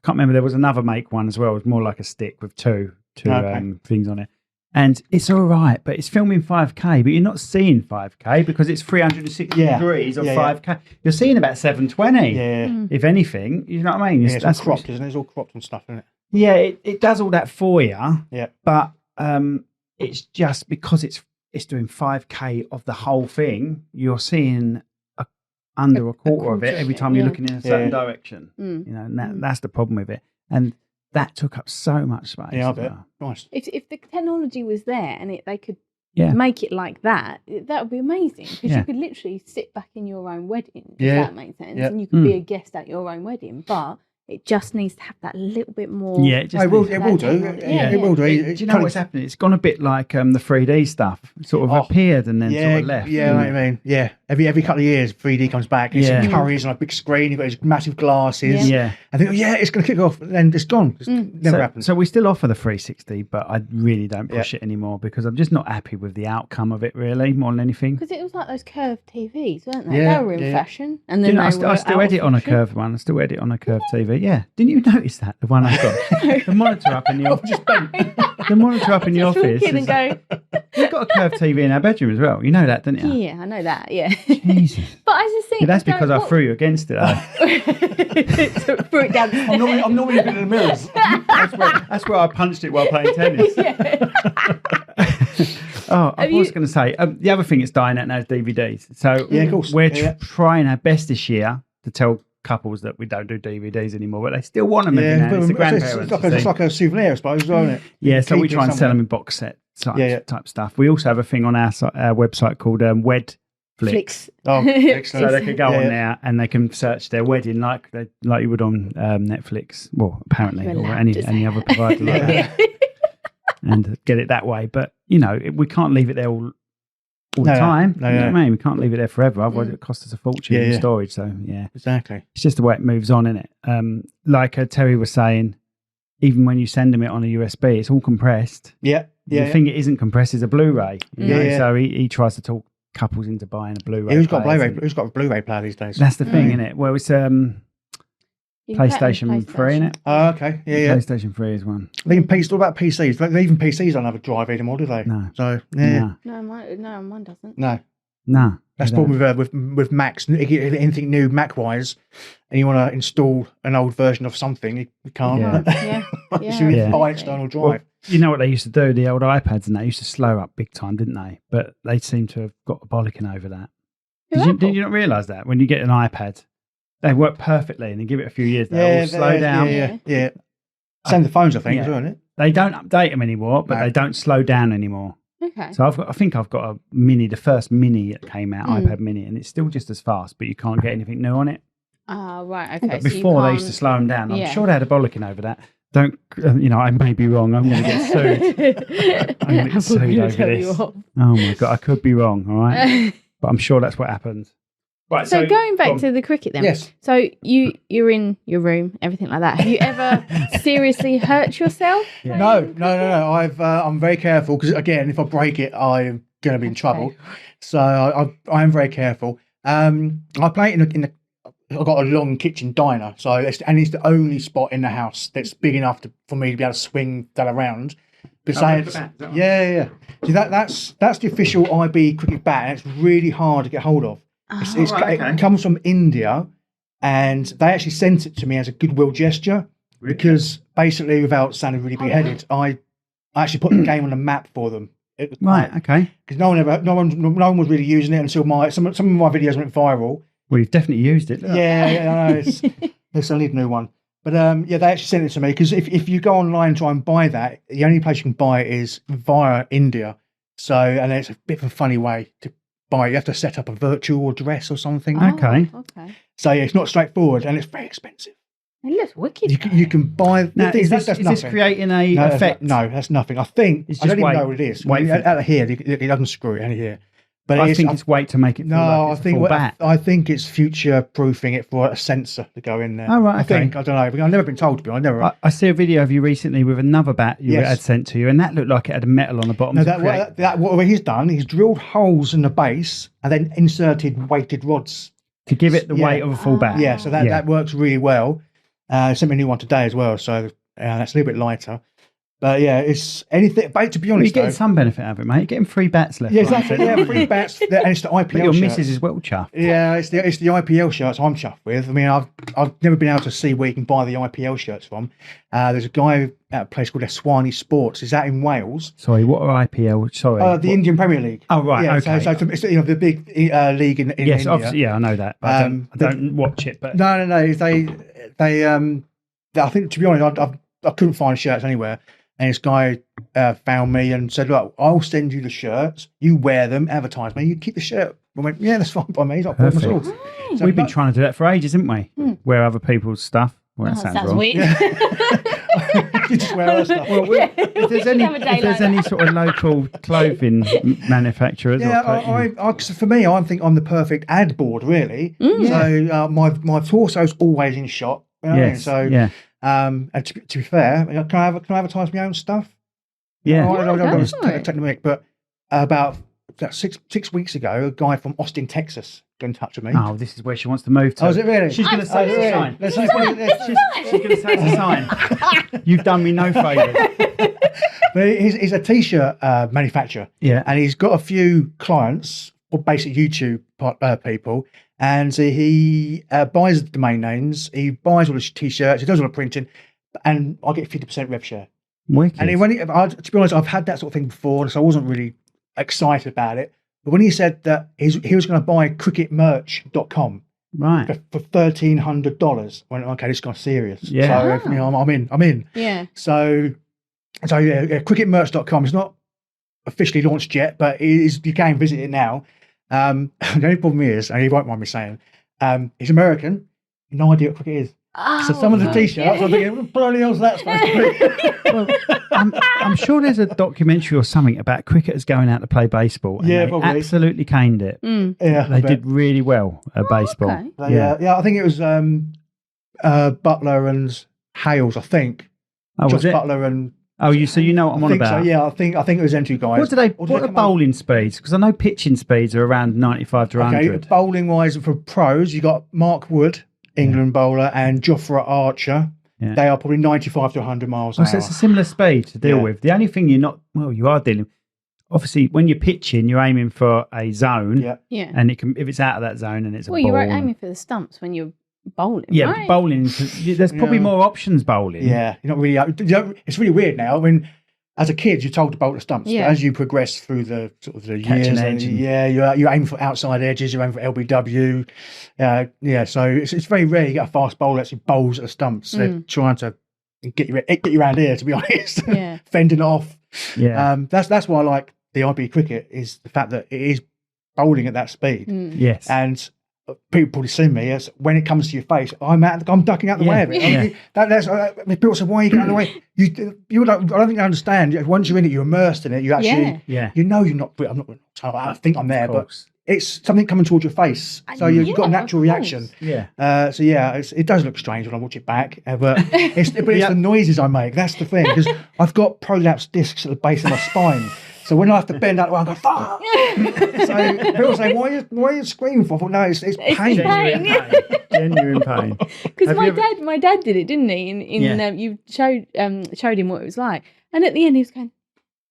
can't remember. There was another make one as well. It was more like a stick with two things on it. And it's all right, but it's filming 5K, but you're not seeing 5K because it's 360 degrees of 5K. You're seeing about 720, if anything. You know what I mean? It's all cropped, isn't it? It's all cropped and stuff, isn't it? Yeah, it does all that for you. Yeah. But it's just because it's doing 5K of the whole thing, you're seeing under a quarter of it every time you're looking in a certain direction. And that's the problem with it. And that took up so much space. Yeah, I bet. Nice. If the technology was there and they could make it like that, that would be amazing because you could literally sit back in your own wedding, if that makes sense, and you could be a guest at your own wedding, but it just needs to have that little bit more. Yeah, it will do. It will do. Do you know what's happening? It's gone a bit like the 3D stuff. It sort of appeared and then sort of left. Yeah, I mean, every couple of years, 3D comes back. It's Curry's on a big screen. You've got his massive glasses. Yeah. I think, it's going to kick off, and then it's gone. It's never happened. So we still offer the 360, but I really don't push it anymore because I'm just not happy with the outcome of it, really, more than anything. Because it was like those curved TVs, weren't they? Yeah, they were in fashion, and then I still edit on a curved one. I still edit on a curved TV. Yeah, didn't you notice that the one I've got? The monitor up in the office. The monitor up in the office. And go. You've got a curved TV in our bedroom as well. You know that, don't you? Yeah, I know that. Yeah. Jesus. But I just think that's because I threw you against it. Threw it down. I'm normally looking in the mirrors. That's where I punched it while playing tennis. I was going to say the other thing it's dying out now is DVDs. So of course. We're trying our best this year to tell couples that we don't do DVDs anymore, but they still want them every now and then. It's the grandparents. It's like a souvenir, I suppose, isn't it? Yeah, so we try and sell them in box set type stuff. We also have a thing on our website called Wedflix. Oh, excellent. So they can go on there and they can search their wedding like you would on Netflix, well, apparently, or any other provider like that, and get it that way. But, we can't leave it there all the time. You know what I mean? We can't leave it there forever, otherwise it costs us a fortune in storage. So, exactly. It's just the way it moves on, isn't it? Like Terry was saying, even when you send them it on a USB, it's all compressed. The thing it isn't compressed is a Blu-ray. So he tries to talk couples into buying a Blu-ray. Who's got a Blu-ray player these days? That's the thing, isn't it? Well, it's PlayStation 3, isn't it? Oh, okay. Yeah. PlayStation 3 is one. What about PCs? Even PCs don't have a drive anymore, do they? No. So, No, mine doesn't. No. No. That's the problem with Macs. Anything new Mac-wise, and you want to install an old version of something, you can't. You need to buy external drive. Well, you know what they used to do? The old iPads and they used to slow up big time, didn't they? But they seem to have got a bollocking over that. Did you not realise that? When you get an iPad, they work perfectly and then give it a few years, they'll all slow down. Yeah. Same the phones, I think, as well, isn't it? They don't update them anymore, but they don't slow down anymore. Okay. So I think I've got a mini, the first mini that came out, iPad mini, and it's still just as fast, but you can't get anything new on it. Right, okay. But before they used to slow them down. I'm sure they had a bollocking over that. Don't, I may be wrong. I'm going to get sued. I'm going to get sued over this. Oh my God, I could be wrong, all right? But I'm sure that's what happens. Right, so going back to the cricket then. Yes. So you're in your room, everything like that. Have you ever seriously hurt yourself? Yeah. No. I'm very careful because, again, if I break it, I'm going to be in trouble. So I am very careful. I play it I've got a long kitchen diner, so it's the only spot in the house that's big enough for me to be able to swing that around. Besides, yeah. See, that's the official IB cricket bat, and it's really hard to get hold of. It comes from India, and they actually sent it to me as a goodwill gesture because basically, without sounding really big-headed, I actually put the game on the map for them. Okay. Because no one was really using it until some of my videos went viral. Well, you've definitely used it. Yeah, I know. It's I need a new one. But they actually sent it to me because if you go online and try and buy that, the only place you can buy it is via India. So, and it's a bit of a funny way to buy it. You have to set up a virtual address or something. Okay. So it's not straightforward and it's very expensive. It looks wicked. You can buy. Now, is this creating a effect? No, that's nothing. I think I don't even know what it is. Out of here, it doesn't screw it out of here. But I think it's weight to make it feel like it's a full bat. I think it's future-proofing it for a sensor to go in there. Oh, right, okay. I don't know. I've never been told to be. I see a video of you recently with another bat you had sent to you, and that looked like it had metal on the bottom. No, what he's done, he's drilled holes in the base and then inserted weighted rods. To give it the weight of a full bat. Yeah, so that works really well. Sent me a new one today as well, so that's a little bit lighter. But yeah, it's anything. But to be honest, you're getting some benefit out of it, mate. You're getting free bats left. Yeah, exactly. Yeah, free bats, and it's the IPL. But your missus is well chuffed. Yeah, it's the IPL shirts I'm chuffed with. I mean, I've never been able to see where you can buy the IPL shirts from. There's a guy at a place called Eswani Sports. Is that in Wales? Sorry, what are IPL? Sorry, the Indian Premier League. Oh right, yeah, okay. So it's the big league in India. Yes, obviously, yeah, I know that. I don't watch it, but no. They I think, to be honest, I couldn't find shirts anywhere. And this guy found me and said, "Look, I'll send you the shirts. You wear them, advertise me. You keep the shirt." I went, "Yeah, that's fine by me. It's not a problem at all." So we've been trying to do that for ages, haven't we? Wear other people's stuff. Well, that sounds wrong. Weird. You just wear her stuff. Well, if there's any sort of local clothing manufacturers, for me, I think I'm the perfect ad board, really. So my torso's always in shot. You know what I mean? So and to be fair, can I advertise my own stuff? Yeah, I don't want to take the mic, but about 6 weeks ago, a guy from Austin, Texas, got in touch with me. Oh, this is where she wants to move to. Oh, is it really? She's going to say it's a sign. She's going to say it's a sign. You've done me no favours. But he's a t-shirt manufacturer. Yeah. And he's got a few clients, or basically YouTube people, and he buys the domain names, he buys all the t-shirts, he does all the printing, and I get 50% rev share. Wicked. And to be honest, I've had that sort of thing before, so I wasn't really excited about it. But when he said that he was going to buy cricketmerch.com right for $1,300, I went, okay, this guy's serious. Yeah. So I'm in. Yeah. So cricketmerch.com is not officially launched yet, but you can visit it now. The only problem is, and he won't mind me saying, he's American, no idea what cricket is. So some of the t-shirts, I'm thinking, what bloody hell's that supposed to be? Well, I'm sure there's a documentary or something about cricketers going out to play baseball. And they probably absolutely caned it. Yeah, they did really well at baseball. Okay. Yeah, I think it was Butler and Hales, I think. Oh, was it? Butler and so you know what I'm on about? So, yeah, I think it was them two guys. What are bowling speeds? Because I know pitching speeds are around 95 to 100. Okay, bowling wise for pros, you got Mark Wood, England bowler, and Jofra Archer. Yeah. They are probably 95 to 100 miles an hour. So it's a similar speed to deal with. The only thing you are dealing. Obviously, when you're pitching, you're aiming for a zone. Yeah. And if it's out of that zone and it's a ball. Well, you're aiming for the stumps when you're bowling. Yeah, right? bowling. There's probably more options bowling. Yeah, you're not really. It's really weird now. I mean, as a kid, you're told to bowl the stumps. Yeah. But as you progress through the sort of the years, you aim for outside edges. You aim for LBW. So it's very rare you get a fast bowler that actually bowls at the stumps. They're trying to get you around here, to be honest. Yeah. Fending off. Yeah. That's why I like the IB cricket, is the fact that it is bowling at that speed. Yes. And people probably see me as when it comes to your face, I'm ducking out the way of it. That's people say, why are you getting out of the way? You don't. I don't think they understand. Once you're in it, you're immersed in it. You actually, you know, you're not. I'm not. I think I'm there, but it's something coming towards your face, so you've got a natural reaction. Yeah. It does look strange when I watch it back, but it's the noises I make. That's the thing, because I've got prolapse discs at the base of my spine. So when I have to bend out, I go, fuck! So people say, why are you screaming for? I thought, no, it's pain. Genuine pain. Because my dad did it, didn't he? You showed him what it was like. And at the end, he was going,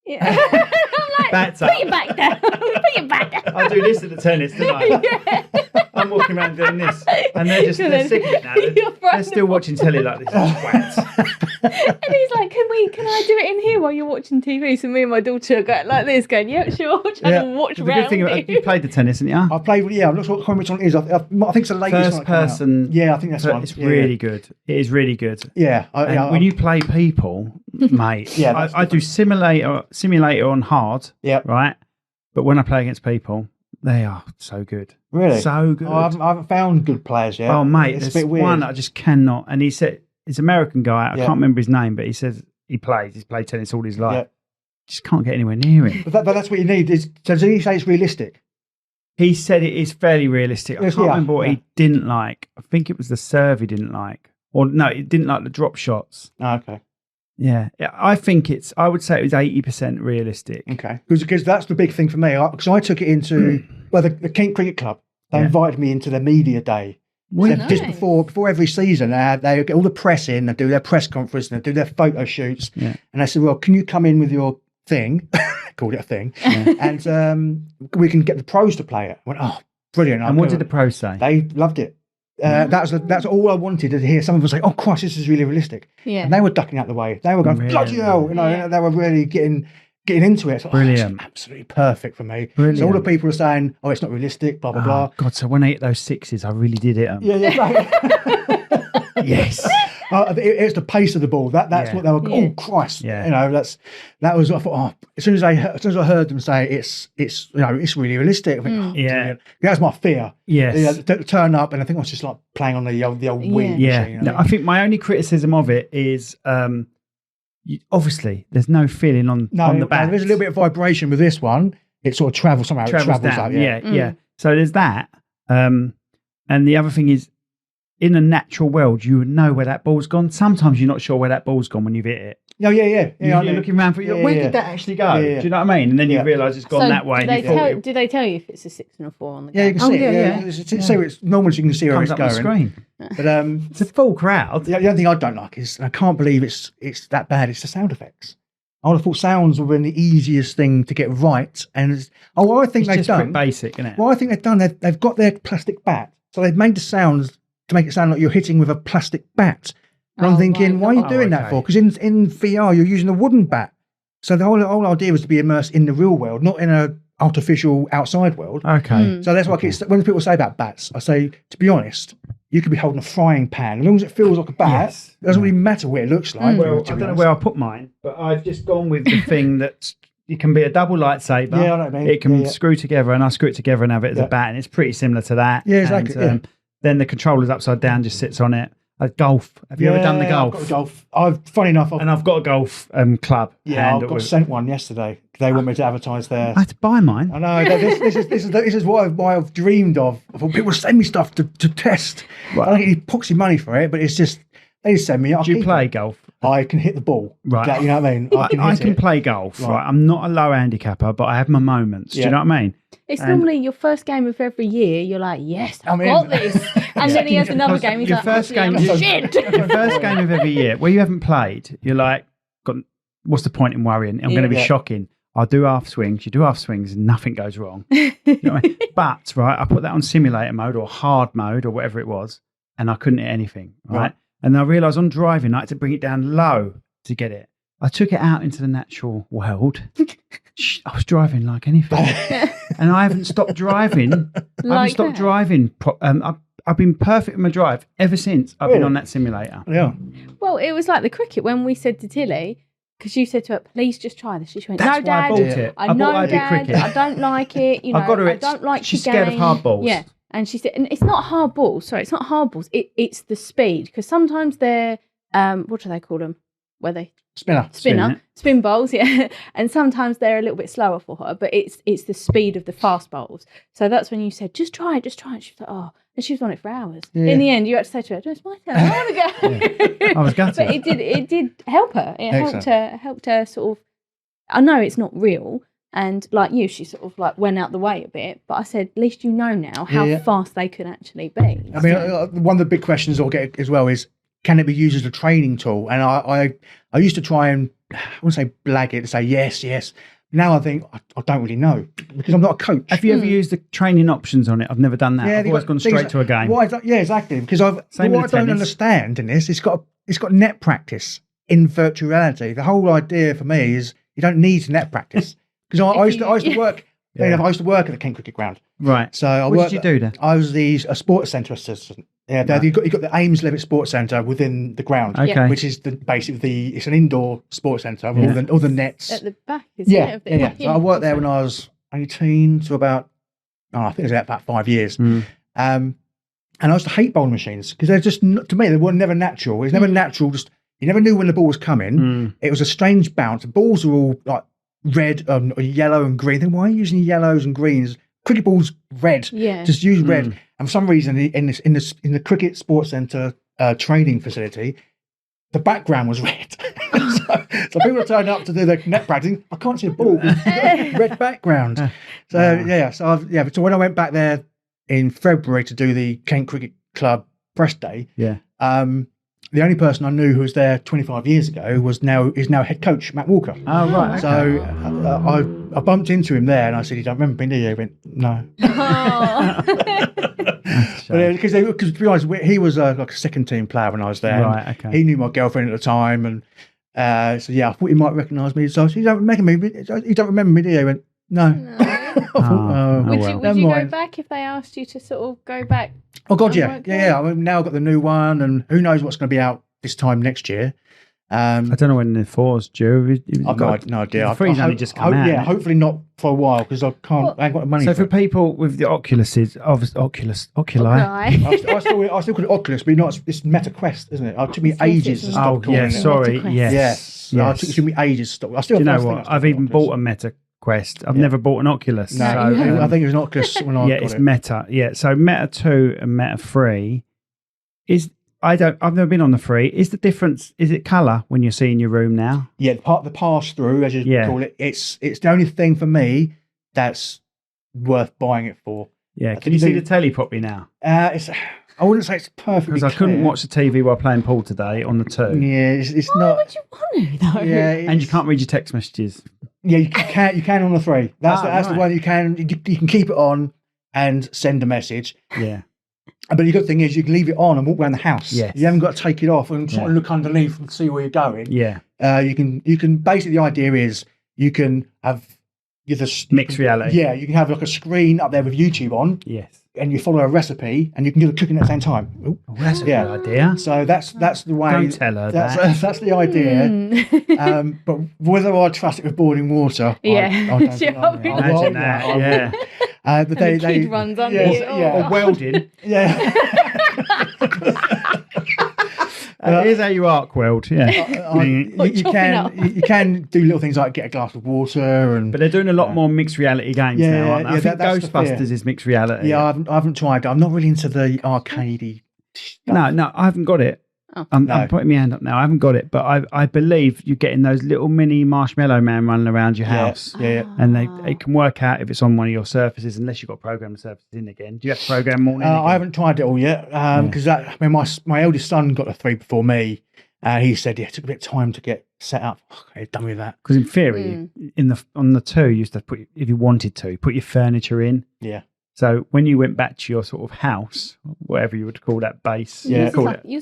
I'm like, put your back down. Put your back down. I do this at the tennis, don't I? I'm walking around doing this. And they're sick of it now. They're still watching telly like this. And he's like, can I do it in here while you're watching TV? So me and my daughter are going like this, going, yeah, sure, trying to watch around. The good thing, you played the tennis, haven't you? I played, I'm not sure which one it is. I think it's the latest First person. Yeah, I think that's one. It's really good. It is really good. Yeah. When you play people, mate, I do simulator on hard, right? But when I play against people, they are so good. Really? So good. I haven't found good players yet. Oh, mate, it's there's a bit weird. one I just cannot. And he said, it's an American guy. I can't remember his name, but he says he's played tennis all his life. Yeah. Just can't get anywhere near him. But that's what you need. So did he say it's realistic? He said it is fairly realistic. I can't remember what he didn't like. I think it was the serve he didn't like. Or no, he didn't like the drop shots. Oh, okay. Yeah, I think I would say it was 80% realistic. Okay. Because that's the big thing for me. Because I took it into, the Kent Cricket Club, they invited me into their media day. Just before every season, they get all the press in, they do their press conference, and they do their photo shoots. Yeah. And they said, well, can you come in with your thing? Called it a thing. Yeah. And we can get the pros to play it. I went, oh, brilliant. And what did the pros say? They loved it. That's all I wanted to hear. Some of them say, "Oh, Christ, this is really realistic." Yeah, and they were ducking out the way. They were going, "Bloody hell!" They were really getting into it. So, brilliant, absolutely perfect for me. Brilliant. So all the people are saying, "Oh, it's not realistic." Blah blah blah. God, so when I hit those sixes, I really did it. Yes. It's the pace of the ball. That's what they were. Oh Christ! Yeah. That was. I thought. Oh, as soon as I heard them say it's really realistic. I think, that's my fear. Yes. Turn up and I think I was just like playing on the old Wii. Yeah. No, I think my only criticism of it is obviously there's no feeling on the back. There's a little bit of vibration with this one. It sort of travels somehow. It travels down. Up, yeah. So there's that. And the other thing is, in a natural world, you would know where that ball's gone. Sometimes you're not sure where that ball's gone when you've hit it. Oh, yeah. You're looking around for where did that actually go? Do you know what I mean? And then you realise it's gone that way. Do they tell you if it's a 6 and a 4 on the game? Yeah, you can see it. So it's normal, so you can see where it's going. Screen. But it's a full crowd. The only thing I don't like is, and I can't believe it's that bad, it's the sound effects. I would have thought sounds would have been the easiest thing to get right. And I think they've done basic, isn't it? Well, I think they've done. They've got their plastic bat, so they've made the sounds to make it sound like you're hitting with a plastic bat. And I'm thinking, why are you doing that for? Because in VR you're using a wooden bat. So the whole idea was to be immersed in the real world, not in a artificial outside world. Okay. So that's why when people say about bats, I say, to be honest, you could be holding a frying pan. As long as it feels like a bat, it doesn't really matter what it looks like. Well, I don't know where I put mine, but I've just gone with the thing that it can be a double lightsaber. Yeah, I know what I mean. It can screw together, and I screw it together and have it as a bat, and it's pretty similar to that. Yeah, exactly. And, then the controller's upside down, just sits on it. Golf. Have you ever done the golf? I've got a golf. Funny enough, I've got a golf club. Yeah, I got sent one yesterday. They want me to advertise their. I had to buy mine. I know. This is what I've dreamed of. I thought people send me stuff to test. Right. I don't get any poxy money for it, but it's just they just send me. Do you play golf? I can hit the ball. Right. You know what I mean? I can play golf. Right. I'm not a low handicapper, but I have my moments. Do you know what I mean? It's normally your first game of every year. You're like, yes, I've got this. And then he has another game. He's your like, first game, shit. Your first game of every year, where you haven't played, you're like, what's the point in worrying? I'm going to be shocking. I'll do half swings. You do half swings, and nothing goes wrong. You know what I mean? But I put that on simulator mode or hard mode or whatever it was, and I couldn't hit anything. Right. And I realised on driving, I had to bring it down low to get it. I took it out into the natural world. I was driving like anything. And I haven't stopped driving. I've been perfect in my drive ever since I've been on that simulator. Yeah. Well, it was like the cricket when we said to Tilly, because you said to her, please just try this. She went, That's no, Dad. I bought it. I know, Dad. I don't like it. You know, I don't like she's the scared game. of hard balls. Yeah. And she said, and it's not hard balls. Sorry, it's not hard balls. It's the speed. Because sometimes they're, what do they call them? Where they spin bowls, yeah. And sometimes they're a little bit slower for her, but it's the speed of the fast bowls. So that's when you said, just try it. She was like, oh, and she was on it for hours. Yeah. In the end, you had to say to her, it's my turn. I want to go. I was gutted. But it did help her. It helped her sort of. I know it's not real, and like you, she sort of like went out the way a bit. But I said, at least you know now how fast they could actually be. I mean, one of the big questions I'll get as well is, can it be used as a training tool? And I used to try and, I wouldn't say blag it, to say yes. Now I think, I don't really know, because I'm not a coach. Have you ever used the training options on it? I've never done that. I've always gone straight to a game. Yeah, exactly. Because what I don't understand in this, it's got net practice in virtual reality. The whole idea for me is you don't need net practice. Because I used to work. I used to work at the Kent Cricket Ground. Right. So what did you do there? I was a sports centre assistant. Yeah, right. you've got the Ames Levitt Sports Centre within the ground, which is it's an indoor sports centre with all the nets at the back. Yeah. So I worked there when I was 18 to about I think it was about 5 years. And I used to hate bowling machines because they're just, to me, they were never natural. It was never natural. Just you never knew when the ball was coming. It was a strange bounce. The balls were all like red and yellow and green. Then why are you using yellows and greens? Cricket balls red. Yeah. Just use red. And for some reason, in the cricket sports centre training facility, the background was red. so people are turning up to do their net practicing. I can't see a ball with red background. So when I went back there in February to do the Kent Cricket Club press day, the only person I knew who was there 25 years ago is now head coach Matt Walker. Oh right. So I bumped into him there and I said, "You don't remember me, do you?" He went, "No." Because to be honest, he was like a second team player when I was there. Right. Okay. He knew my girlfriend at the time, and I thought he might recognise me. So I said, "You don't remember me, do you?" He went, "No." Would you go back if they asked you to sort of go back? Oh God, yeah. I mean, now I've got the new one, and who knows what's going to be out this time next year. I don't know when the 4's due. I've got no idea. The 3's only just come out. Yeah, hopefully not for a while because I ain't got the money. So for people with the Oculi, I still call it Oculus, but it's Meta Quest, isn't it? It took me ages to stop calling it. Sorry, yes. It took me ages to stop. I still. Do you know what? I've even bought a Meta Quest. I've never bought an Oculus. No, so, I think it was an Oculus when I got it. Yeah, it's Meta. Yeah, so Meta 2 and Meta 3 is. I've never been on the 3. Is the difference? Is it colour when you're seeing your room now? Yeah, the pass through, as you call it. It's the only thing for me that's worth buying it for. Yeah, can you see the telly properly now? I wouldn't say it's perfectly because I couldn't watch the TV while playing pool today on the 2. Yeah, it's Why not. would you want to though? Yeah, and you can't read your text messages. Yeah, you can on the 3. That's the one you can keep it on and send a message. Yeah. But the good thing is you can leave it on and walk around the house. Yes. You haven't got to take it off and try and look underneath and see where you're going. Yeah. You can basically the idea is you can have mixed reality. Yeah, you can have like a screen up there with YouTube on. Yes. And you follow a recipe and you can do the cooking at the same time. Oh, that's a good idea. So that's the way. Don't tell her that's the idea. But whether I trust it with boiling water, I don't know. Imagine that. Yeah. But the kid runs under you. Or welding. Yeah. Here's how you arc weld. Yeah. You can do little things like get a glass of water but they're doing a lot more mixed reality games now, aren't they? I think Ghostbusters is mixed reality. Yeah, I haven't tried. I'm not really into the arcadey stuff. No, I haven't got it. I'm putting my hand up now. I haven't got it, but I believe you're getting those little mini marshmallow man running around your house. Yeah. And they can work out if it's on one of your surfaces, unless you've got programmed surfaces in again. Do you have to program them all in again? I haven't tried it all yet because my eldest son got a 3 before me. He said it took a bit of time to get set up. Okay, done with that. Because in theory, on the 2, you used to put, if you wanted to, put your furniture in. Yeah. So when you went back to your sort of house, whatever you would call that base, yours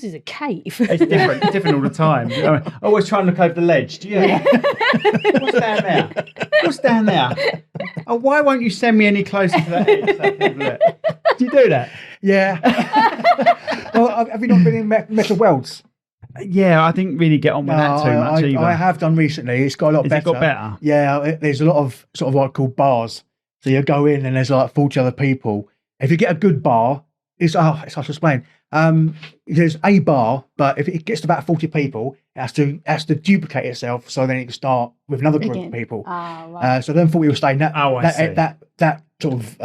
is a cave. It's different. It's different all the time. I always try and look over the ledge. Do you? What's down there? What's down there? Oh, why won't you send me any closer to that edge? Do you do that? Yeah. Well, have you not been in Metal Worlds? Yeah, I didn't really get on with that too much either. I have done recently. It's got a lot better. It got better? Yeah, there's a lot of sort of what I call bars. So you go in and there's like 40 other people. If you get a good bar, it's hard to explain. There's a bar, but if it gets to about 40 people, it has to duplicate itself. So then it can start with another group of people. Right. So then 40 will stay that sort of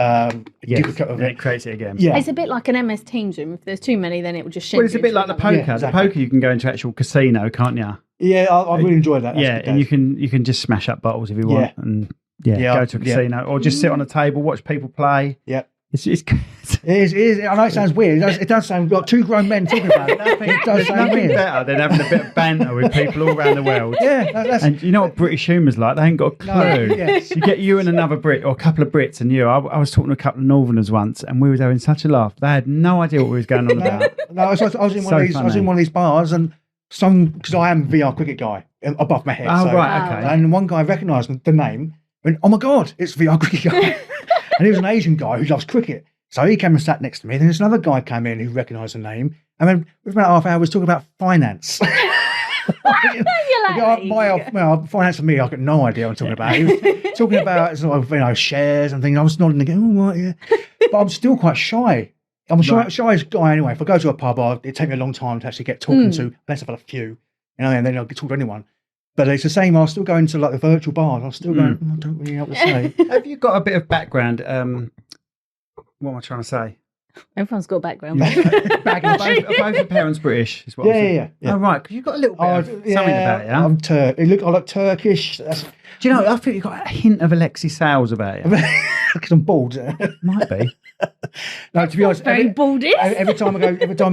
duplicate of it. It creates it again. Yeah. It's a bit like an MS Teams room. If there's too many, then it will just shift. Well, it's a bit like the poker. Yeah, exactly. The poker, you can go into actual casino, can't you? Yeah, I really enjoy that. And you can just smash up bottles if you want. And go to a casino or just sit on a table, watch people play. Yeah. It is. I know it sounds weird. It does sound like 2 grown men talking about it. It does sound weird. Better than having a bit of banter with people all around the world. Yeah. And you know what British humour's like? They ain't got a clue. Yes. You get you and another Brit or a couple of Brits and you. I was talking to a couple of Northerners once and we were having such a laugh. They had no idea what we was going on about. No, I was in one of these bars and because I am VR cricket guy above my head. Right, okay. And one guy recognised the name. Went, oh my God, it's VR cricket guy. And he was an Asian guy who loves cricket. So he came and sat next to me. Then there's another guy came in who recognised the name. And then within about half an hour, we was talking about finance. Finance for me, I've got no idea what I'm talking about. He was talking about sort of, shares and things. I was nodding again, oh, right, yeah. But I'm still quite shy. I'm a shy guy anyway. If I go to a pub, it'd take me a long time to actually get talking to, unless I've had a few, and then I'll get talk to anyone. But it's the same. I'll still go into like the virtual bars. I'm still going, I don't really know what to say. Have you got a bit of background? What am I trying to say? Everyone's got a background. Are both your parents British? Is what I'm saying. Yeah. Oh, right. Because you've got a little bit of something about you. I'm I look Turkish. Do you know, I think you've got a hint of Alexi Sales about you. Because I'm bald. Might be. No, to be honest, very baldish. Every time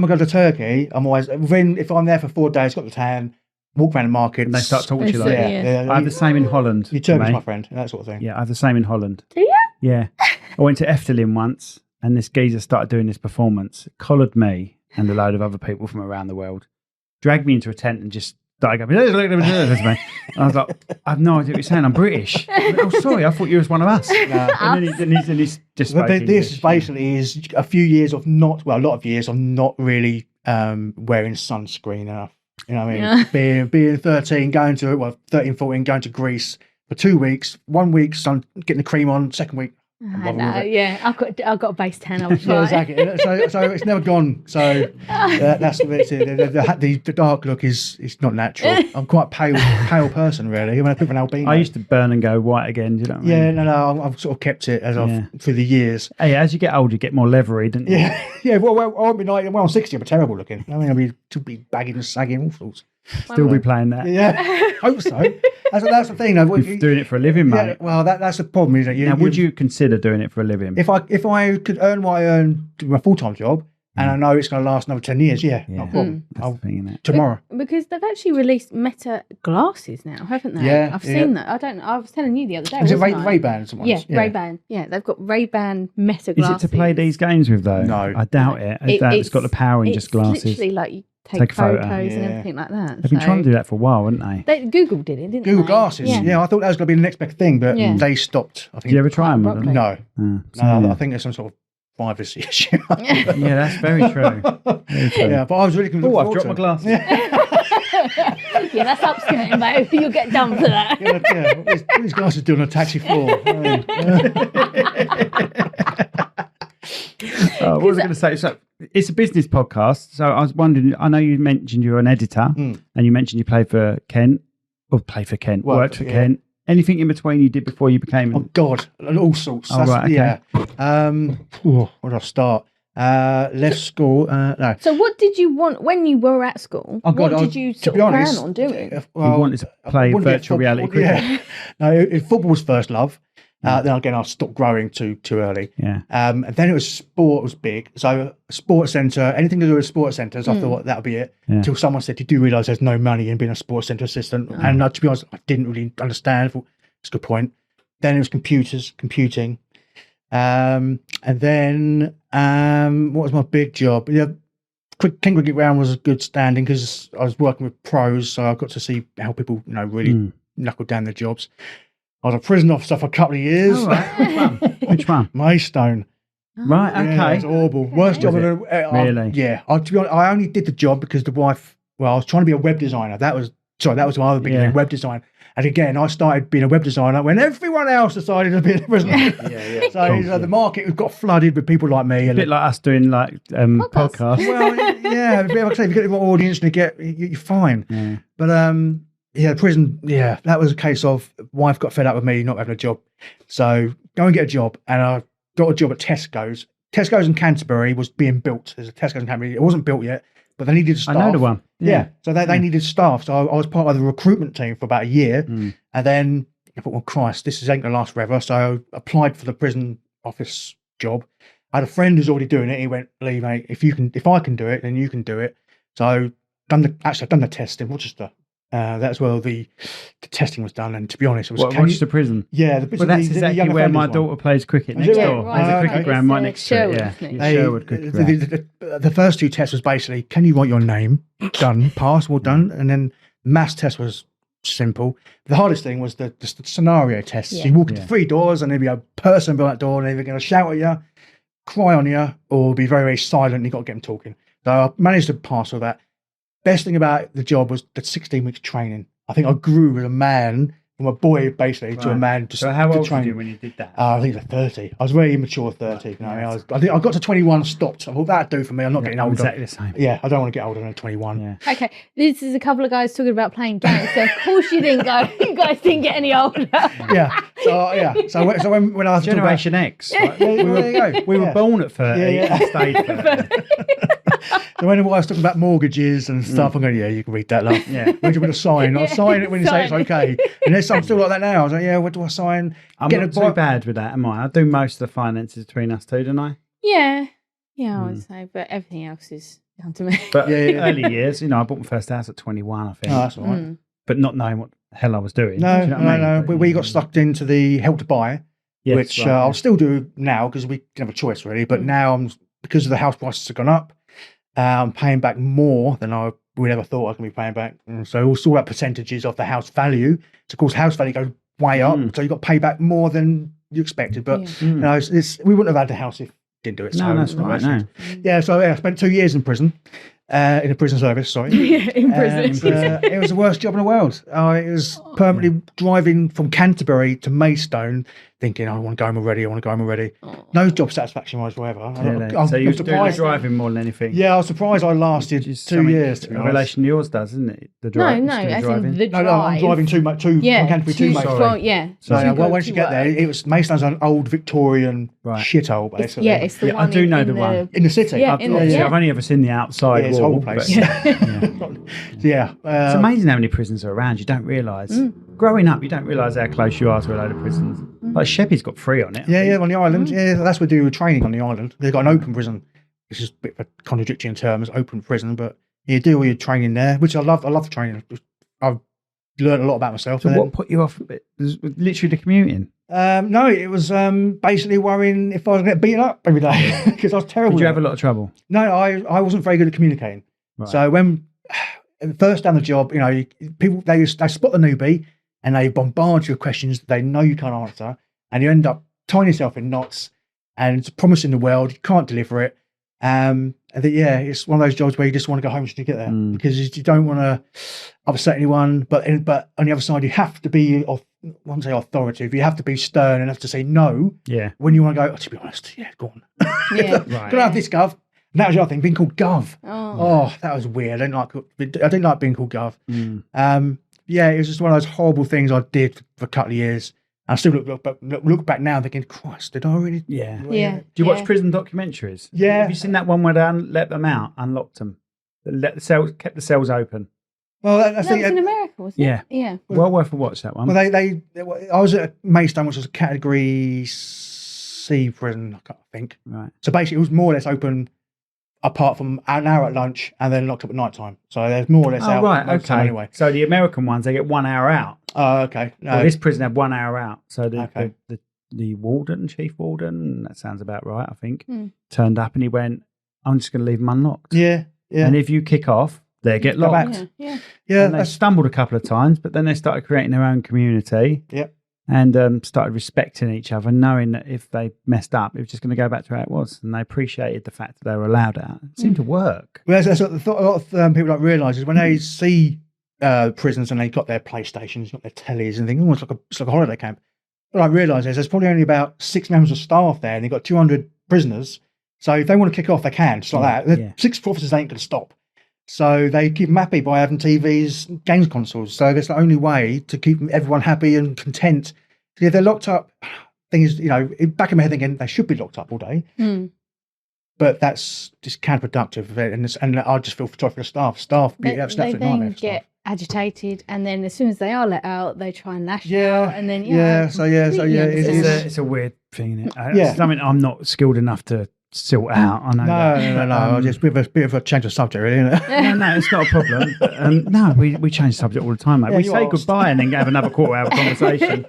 I go to Turkey, I'm always, if I'm there for 4 days, got the tan, walk around the market. And they start talking to you like that. Yeah. I have the same in Holland. You're Turkish, my friend, and that sort of thing. Yeah, I have the same in Holland. Do you? Yeah. I went to Efteling once and this geezer started doing this performance, collared me and a load of other people from around the world, dragged me into a tent and just started going, and I was like, I have no idea what you're saying, I'm British. Oh, sorry, I thought you was one of us. No. And then he's just this basically is a few years of a lot of years of not really wearing sunscreen enough. You know what I mean? Being 13, 13, 14, going to Greece for 2 weeks. 1 week, getting the cream on. Second week, I've got a base tan. I was yeah, exactly. So it's never gone. So that's the dark look is not natural. I'm quite pale person, really. I'm a bit of an albino. I used to burn and go white again. Do you know what I mean? Yeah, no, I've sort of kept it through the years. Hey, as you get older, you get more leathery, don't you? Yeah. Well, I won't be like, I'm 60. I'm terrible looking. I mean, I'll be bagging and sagging all sorts. Still be playing that. Yeah, hope so. That's the thing. Though. Doing it for a living, mate. Yeah, well, that's the problem. Is that would you consider doing it for a living? If I could earn what I earn doing my full-time job, and I know it's going to last another 10 years, not a problem. That's the thing, isn't it? Tomorrow. Because they've actually released Meta glasses now, haven't they? Yeah, I've seen that. I was telling you the other day. Was it Ray-Ban? Yeah, Ray-Ban. Yeah, they've got Ray-Ban Meta glasses. Is it to play these games with, though? No. I doubt it. It's got the power in just glasses. It's literally like you take photos and everything like that. They've been trying to do that for a while, haven't they? Google did it, didn't Google they? glasses. Yeah, I thought that was going to be the next big thing, but they stopped. I think. Did you ever try them? No. I think there's some sort of privacy issue. Yeah, that's very true. Yeah, but I was really confused. Oh, I've dropped my glasses. Yeah, that's upskirting, mate. You'll get done for that. What these glasses doing on a taxi floor? What was I going to say? So it's a business podcast. So I was wondering, I know you mentioned you're an editor and you mentioned you worked for Kent. Anything in between you did before you became... Oh, God, all sorts. Oh, right, okay. Yeah. Where did I start? Left school. No. So what did you want when you were at school? Oh, God, what did you plan on doing? You wanted to play virtual reality cricket. Yeah. No, football was first love. Then again, I stopped growing too early. Yeah. And then it was sport was big. So sports centre, anything to do with sports centres, I thought that would be it. Until someone said, you do realise there's no money in being a sports centre assistant. And to be honest, I didn't really understand. I thought, that's a good point. Then it was computing. And then what was my big job? Yeah, King Cricket Ground was a good standing because I was working with pros, so I got to see how people, really knuckle down their jobs. I was a prison officer for a couple of years. Oh, right. Which one? Maidstone. Right, okay. Yeah, it was horrible. Worst job I've ever... Really? Yeah. To be honest, I only did the job because the wife... Well, I was trying to be a web designer. That was my other big thing, web design. And again, I started being a web designer when everyone else decided to be a prison officer. So the market got flooded with people like me. A bit like us doing podcasts. Well, yeah. Like I say, if you get more audience and you're fine. Yeah. But... prison, that was a case of wife got fed up with me not having a job. So go and get a job. And I got a job at Tesco's. Tesco's in Canterbury was being built. There's a Tesco's in Canterbury. It wasn't built yet, but they needed staff. I know the one. Yeah. So they needed staff. So I was part of the recruitment team for about a year. And then I thought, well, Christ, this ain't going to last forever. So I applied for the prison office job. I had a friend who's already doing it. He went, Lee, mate, if I can do it, then you can do it. So I've done the test in Rochester. That's where the testing was done, and to be honest, it was Rochester Prison. Yeah, that's exactly where my daughter plays cricket next door. There's a cricket ground right next to it. Sherwood cricket ground. The first two tests was basically, can you write your name? Done, pass, well done, and then maths test was simple. The hardest thing was the scenario test. So you walk into 3 doors, and there'd be a person behind that door, and they're going to shout at you, cry on you, or be very, very silent. And you got to get them talking. So I managed to pass all that. Best thing about the job was the 16 weeks training. I think I grew as a man, from a boy basically to a man. So how old were you when you did that? I think it was 30. I was very immature 30. I think I got to 21, stopped. I thought that'd do for me. I'm not getting older. Exactly the same. Yeah, I don't want to get older than 21. Yeah. Okay, this is a couple of guys talking about playing games. So of course you didn't go. You guys didn't get any older. Yeah. So when I was Generation X, right? we were born at 30 and stayed 30. So when I was talking about mortgages and stuff, I'm going, you can read that, love. Yeah. Where do you want to sign? I'll sign it when you say it's okay. And there's some still like that now. I was like, what do I sign? I'm not too bad with that, am I? I do most of the finances between us two, don't I? Yeah, I would say, but everything else is down to me. But early years, I bought my first house at 21, I think. Oh, that's all right. But not knowing what the hell I was doing. No. We got sucked into the Help to Buy, which I'll still do now because we didn't have a choice really. But now, because of the house prices have gone up, I'm paying back more than I would ever thought I could be paying back. So it's all about percentages of the house value. So of course, house value goes way up, so you got to pay back more than you expected. But we wouldn't have had the house if we didn't do it. No, that's right. No. Yeah, so I spent 2 years in prison. In a prison service, sorry. in prison. It was the worst job in the world. It was permanently driving from Canterbury to Maidstone, thinking, I want to go home already. No job satisfaction whatsoever. So you're driving more than anything. Yeah, I was surprised I lasted 2 years. In relation to yours does, isn't it? The drive. No, as in the drive. No, I'm driving from Canterbury to Maidstone. Well, yeah. So once you get there, it was Maidstone's an old Victorian shithole, basically. It's the one. I do know the one in the city. Yeah, I've only ever seen the outside it's wall. Whole place. It's amazing how many prisons are around. You don't realise. Growing up, you don't realise how close you are to a load of prisons. Like Sheppey's got 3 on it. Yeah, on the island. Yeah, that's what we do with training on the island. They've got an open prison. It's just a bit of a contradictory in terms, open prison, but you do all your training there, which I love. I love the training. I've learned a lot about myself. So what put you off a bit? Was literally the commuting? No, it was basically worrying if I was going to get beaten up every day because I was terrible. Did you have a lot of trouble? No, I wasn't very good at communicating. Right. So when first down the job, people they spot the newbie and they bombard you with questions they know you can't answer, and you end up tying yourself in knots and promising the world you can't deliver it. It's one of those jobs where you just want to go home as soon as you get there because you don't want to upset anyone. But on the other side, you have to be, I won't say authoritative, you have to be stern and have to say no. Yeah. When you want to go, to be honest, go on. Yeah. Right. Can I have this, Gov? And that was the other thing, being called Gov. Oh, that was weird. I didn't like being called Gov. It was just one of those horrible things I did for a couple of years. I still look back now thinking, Christ, did I really? Yeah. Do you watch prison documentaries? Yeah. Have you seen that one where they let them out, unlocked them, kept the cells open? Well, that was in America, wasn't it? Yeah. Well worth a watch, that one. Well, I was at Maidstone, which was a Category C prison, I think. Right. So basically, it was more or less open apart from an hour at lunch and then locked up at night time. So there's more or less out. Right, okay. Anyway. So the American ones, they get 1 hour out. Oh, okay. No. Well, this prison had 1 hour out. So the warden, chief warden, that sounds about right, I think, turned up and he went, I'm just going to leave them unlocked. Yeah. And if you kick off, they get locked. Yeah. And they stumbled a couple of times, but then they started creating their own community. Yep. And started respecting each other, knowing that if they messed up, it was just going to go back to how it was. And they appreciated the fact that they were allowed out. It seemed to work. Well, that's what a lot of people don't realise is when they see prisons and they got their PlayStations, got their tellies and things, almost it's like a holiday camp. What I realise is there's probably only about 6 members of staff there and they've got 200 prisoners. So if they want to kick off, they can, just like that. The 6 officers ain't going to stop. So they keep them happy by having TVs, games consoles. So that's the only way to keep everyone happy and content. If they're locked up, thing is, back in my head thinking they should be locked up all day. But that's just counterproductive. And I just feel sorry for the staff. They then get agitated, and then as soon as they are let out, they try and lash out. And then it's a weird thing, isn't it? It's something I'm not skilled enough to sort out. I know. No. Just a bit of a change of subject, really, isn't it? No, it's not a problem. But, we change the subject all the time, mate. We say goodbye and then have another quarter-hour conversation,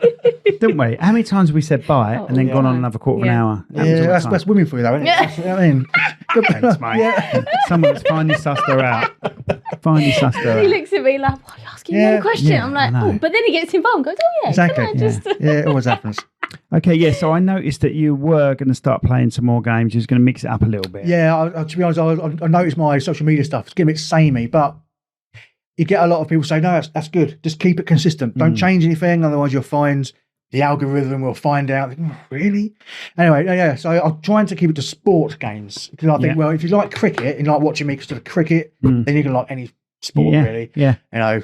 don't we? How many times have we said bye and then gone on another quarter of an hour? That's women for you, though, isn't it? Yeah. I mean, good thanks, mate. Someone's finally sussed her out. He looks at me like, why are you asking me a question? I'm like, but then he gets involved and goes, exactly. It always happens. Okay, so I noticed that you were going to start playing some more games. You was going to mix it up a little bit. Yeah, to be honest, I noticed my social media stuff. It's getting a bit samey, but you get a lot of people say, no, that's good. Just keep it consistent. Don't change anything, otherwise you'll find the algorithm will find out. Really? Anyway, so I'm trying to keep it to sport games because I think, well, if you like cricket and you like watching me because of cricket, then you can like any sport, really. Yeah. I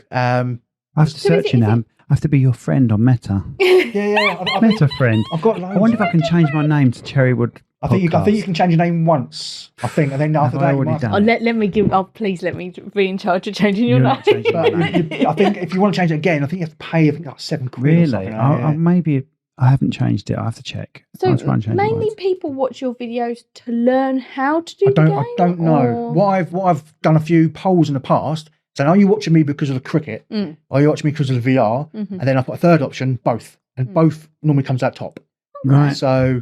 have to search you now. I have to be your friend on Meta. Meta friend. I've got loads. I wonder if I can change my name to Cherrywood. I think you can change your name once. I think, and then after that, please let me be in charge of changing your name. I think if you want to change it again, I think you have to pay. I think like £7. Really? Maybe I haven't changed it. I have to check. So mainly people watch your videos to learn how to do the game. I don't know. What I've done a few polls in the past. So are you watching me because of the cricket, or are you watching me because of the VR? And then I've got a third option, both, and both normally comes out top. Right. So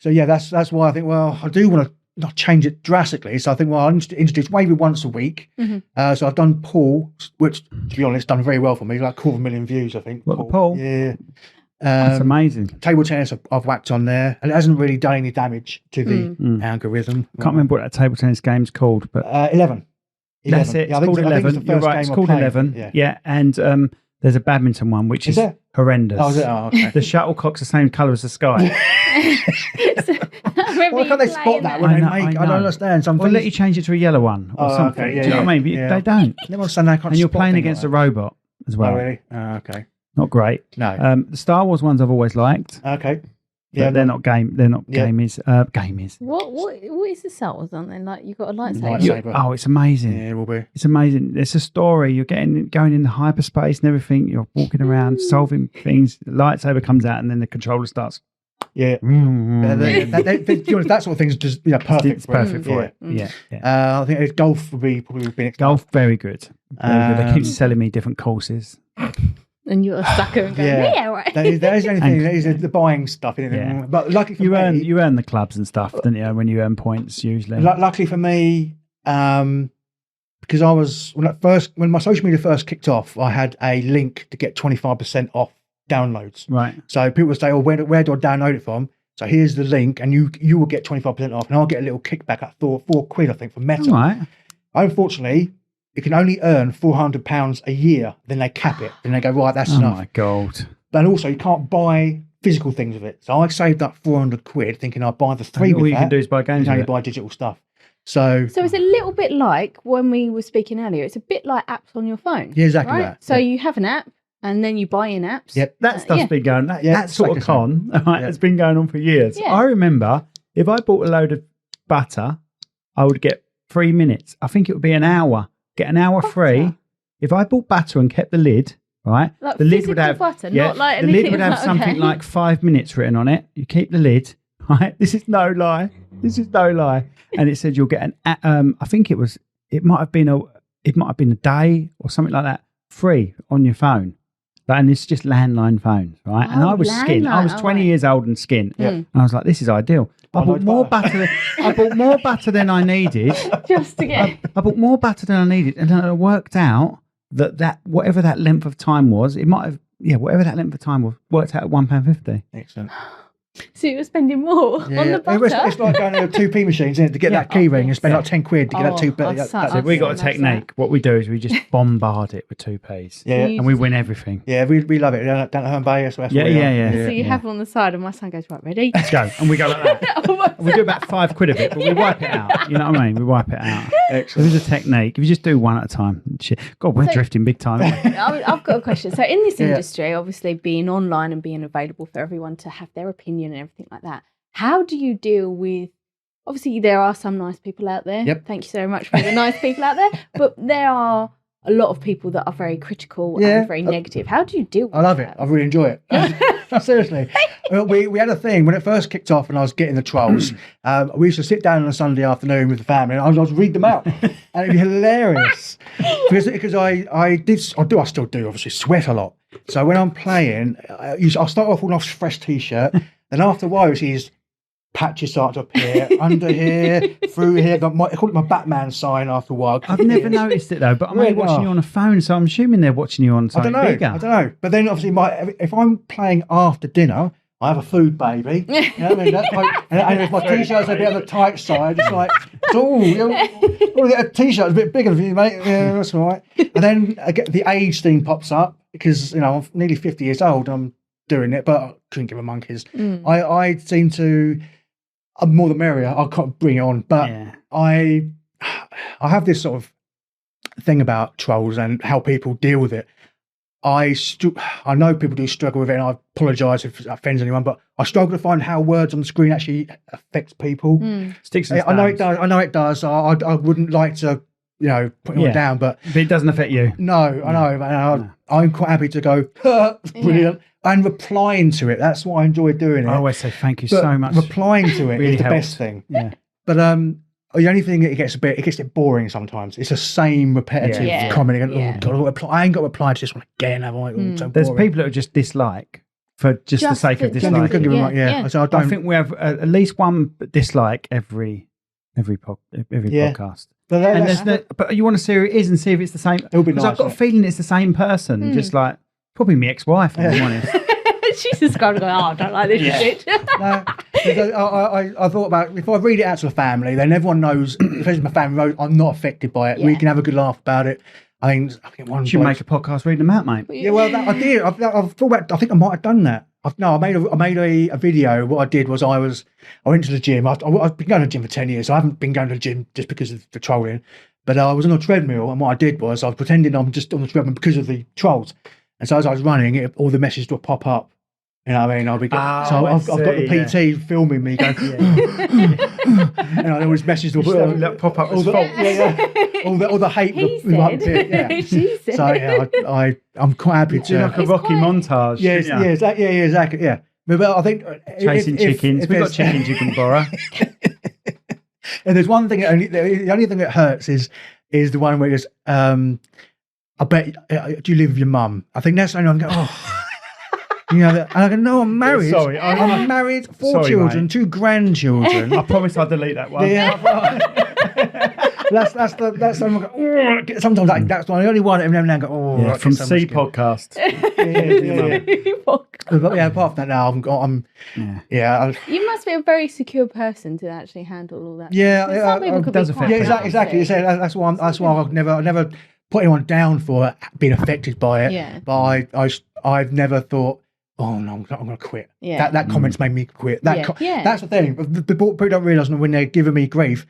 that's why I think, well, I do want to not change it drastically. So I think, well, I'll introduce maybe once a week. So I've done Paul, which, to be honest, done very well for me, like 250,000 views, I think. What, Paul? Yeah. That's amazing. Table tennis I've whacked on there, and it hasn't really done any damage to the algorithm. Can't remember what that table tennis game's called, but 11. That's it. It's called 11. You're right. It's called 11. Yeah. And there's a badminton one, which is horrendous. Oh, is it? Oh, okay. The shuttlecock's the same colour as the sky. Why can't they spot that when they make? I don't understand. Well, let you change it to a yellow one or something. Okay. Do you know what I mean? They don't. And you're playing against a robot as well. Oh, really? Okay. Not great. No. The Star Wars ones I've always liked. Okay. Yeah, they're not gamies. Gamies. What is the Star Wars on then? Like you've got a lightsaber. Oh, it's amazing. Yeah, it will be. It's amazing. It's a story. You're going in hyperspace and everything. You're walking around solving things. The lightsaber comes out and then the controller starts. Yeah. That sort of thing is just perfect. It's perfect for it. Yeah. I think golf would be probably next. Golf, very good. They keep selling me different courses. And you're a sucker and going, right. That is the only thing. That is the buying stuff. Yeah. But luckily for me, you earn the clubs and stuff, don't you? When you earn points, usually. Luckily for me, because I was when my social media first kicked off, I had a link to get 25% off downloads. Right. So people would say, "Oh, where do I download it from?" So here's the link, and you will get 25% off, and I'll get a little kickback at £4, I think, from Meta. Right. Unfortunately, you can only earn £400 a year. Then they cap it. Then they go, right, that's enough. Oh my God. But also, you can't buy physical things with it. So I saved up £400, thinking I'd buy the 3 with that. All you can do is buy games. You can only buy digital stuff. So it's a little bit like when we were speaking earlier. It's a bit like apps on your phone. Yeah, exactly right? that. So you have an app, and then you buy in apps. Yep. That stuff's been going. That sort of con has been going on for years. Yeah. I remember if I bought a load of butter, I would get 3 minutes. I think it would be an hour. Get an hour free. If I bought butter and kept the lid, right? Like the lid would have butter, not like the lid would have something like 5 minutes written on it. You keep the lid, right? This is no lie. And it said you'll get an. I think it might have been a day or something like that, free on your phone. And it's just landline phones, right? And I was skint. I was 20 years old and skint. Yeah. And I was like, this is ideal. I bought more butter than I needed. Just to get. I bought more butter than I needed, and then I worked out that whatever that length of time was, it might have whatever that length of time was, worked out at £1.50. Excellent. So you were spending more on the butter? It's like going to 2p machines, isn't it, to get that key ring and spend like £10 to get that 2p. So we got a technique. What we do is we just bombard it with 2p's. Yeah. And we win everything. Yeah, we love it. Down at home bay. So yeah. So you have on the side, and my son goes, right, ready? Let's go. And we go like that. And we do about £5 of it, but we wipe it out. You know what I mean? We wipe it out. Excellent. There's a technique. If you just do one at a time. God, we're drifting big time. I've got a question. So in this industry, obviously being online and being available for everyone to have their opinion and everything like that, how do you deal with, obviously there are some nice people out there. Yep. Thank you so much for the nice people out there. But there are a lot of people that are very critical and very negative. How do you deal with that? I love it. I really enjoy it. Seriously. We had a thing when it first kicked off and I was getting the trolls. We used to sit down on a Sunday afternoon with the family and I would read them out. And it'd be hilarious. because I still do, obviously, sweat a lot. So when I'm playing, I'll start off with a fresh T-shirt. Then after a while, it's patches start to appear under here, through here. I call it my Batman sign after a while. I've never noticed it though, but I'm only watching you on a phone, so I'm assuming they're watching you on something bigger. I don't know. But then obviously, if I'm playing after dinner, I have a food baby. You know what I mean? And if my T-shirt's a bit on the tight side, it's like, a T-shirt's a bit bigger for you, mate. Yeah, that's all right. And then the age thing pops up because I'm nearly 50 years old. I'm doing it, but I couldn't give a monkeys. I seem to. More the merrier. I can't bring it on, but I have this sort of thing about trolls and how people deal with it. I know people do struggle with it, and I apologise if it offends anyone, but I struggle to find how words on the screen actually affects people. Sticks and stones. I know it does. I wouldn't like to, put it down, but it doesn't affect you. No, I know. I'm quite happy to go. Brilliant. And replying to it, that's what I enjoy doing. I always say thank you so much. Replying to it really is the best thing. Yeah. But the only thing it gets a bit boring sometimes. It's the same repetitive comment. I ain't got to reply to this one again. Have I? There's people that just dislike for just the sake of disliking. I think we have at least one dislike every podcast. But you want to see who it is and see if it's the same. It'll be nice. I've got a feeling it's the same person. Just like. Probably my ex-wife, if I'm honest. She's just going to go, I don't like this shit. I thought about if I read it out to the family, then everyone knows, especially my family knows, I'm not affected by it. We can have a good laugh about it. I think one should make a podcast reading them out, mate. Yeah, well, I did. I've thought about. I think I might have done that. I made a video. What I did was I went to the gym. I've been going to the gym for 10 years. So I haven't been going to the gym just because of the trolling. But I was on a treadmill, and what I did was I was pretending I'm just on the treadmill because of the trolls. And so as I was running, all the messages would pop up. You know what I mean? I've got the PT filming me going, and I always messages will pop up as all the hate. He said. She said. So I'm quite happy to do like a Rocky montage. Exactly. Yeah. But I think chasing chickens. We've got chickens you can borrow. And there's one thing. The only thing that hurts is the one where it's I bet. Do you live with your mum? I think that's the only one. You know, and I go, no, I'm married. Sorry, I'm married, 4 children, mate. 2 grandchildren. I promise I'll delete that one. Yeah, that's sometimes that's the only one. Every now and then I go, from C podcast. But apart from that, now I'm. You must be a very secure person to actually handle all that. Yeah, some people could does be affect. Yeah, exactly. That's why I've never put anyone down for being affected by it. Yeah. But I've never thought, oh no, I'm going to quit. Yeah. That comment's made me quit. That's the thing. People don't realise when they're giving me grief,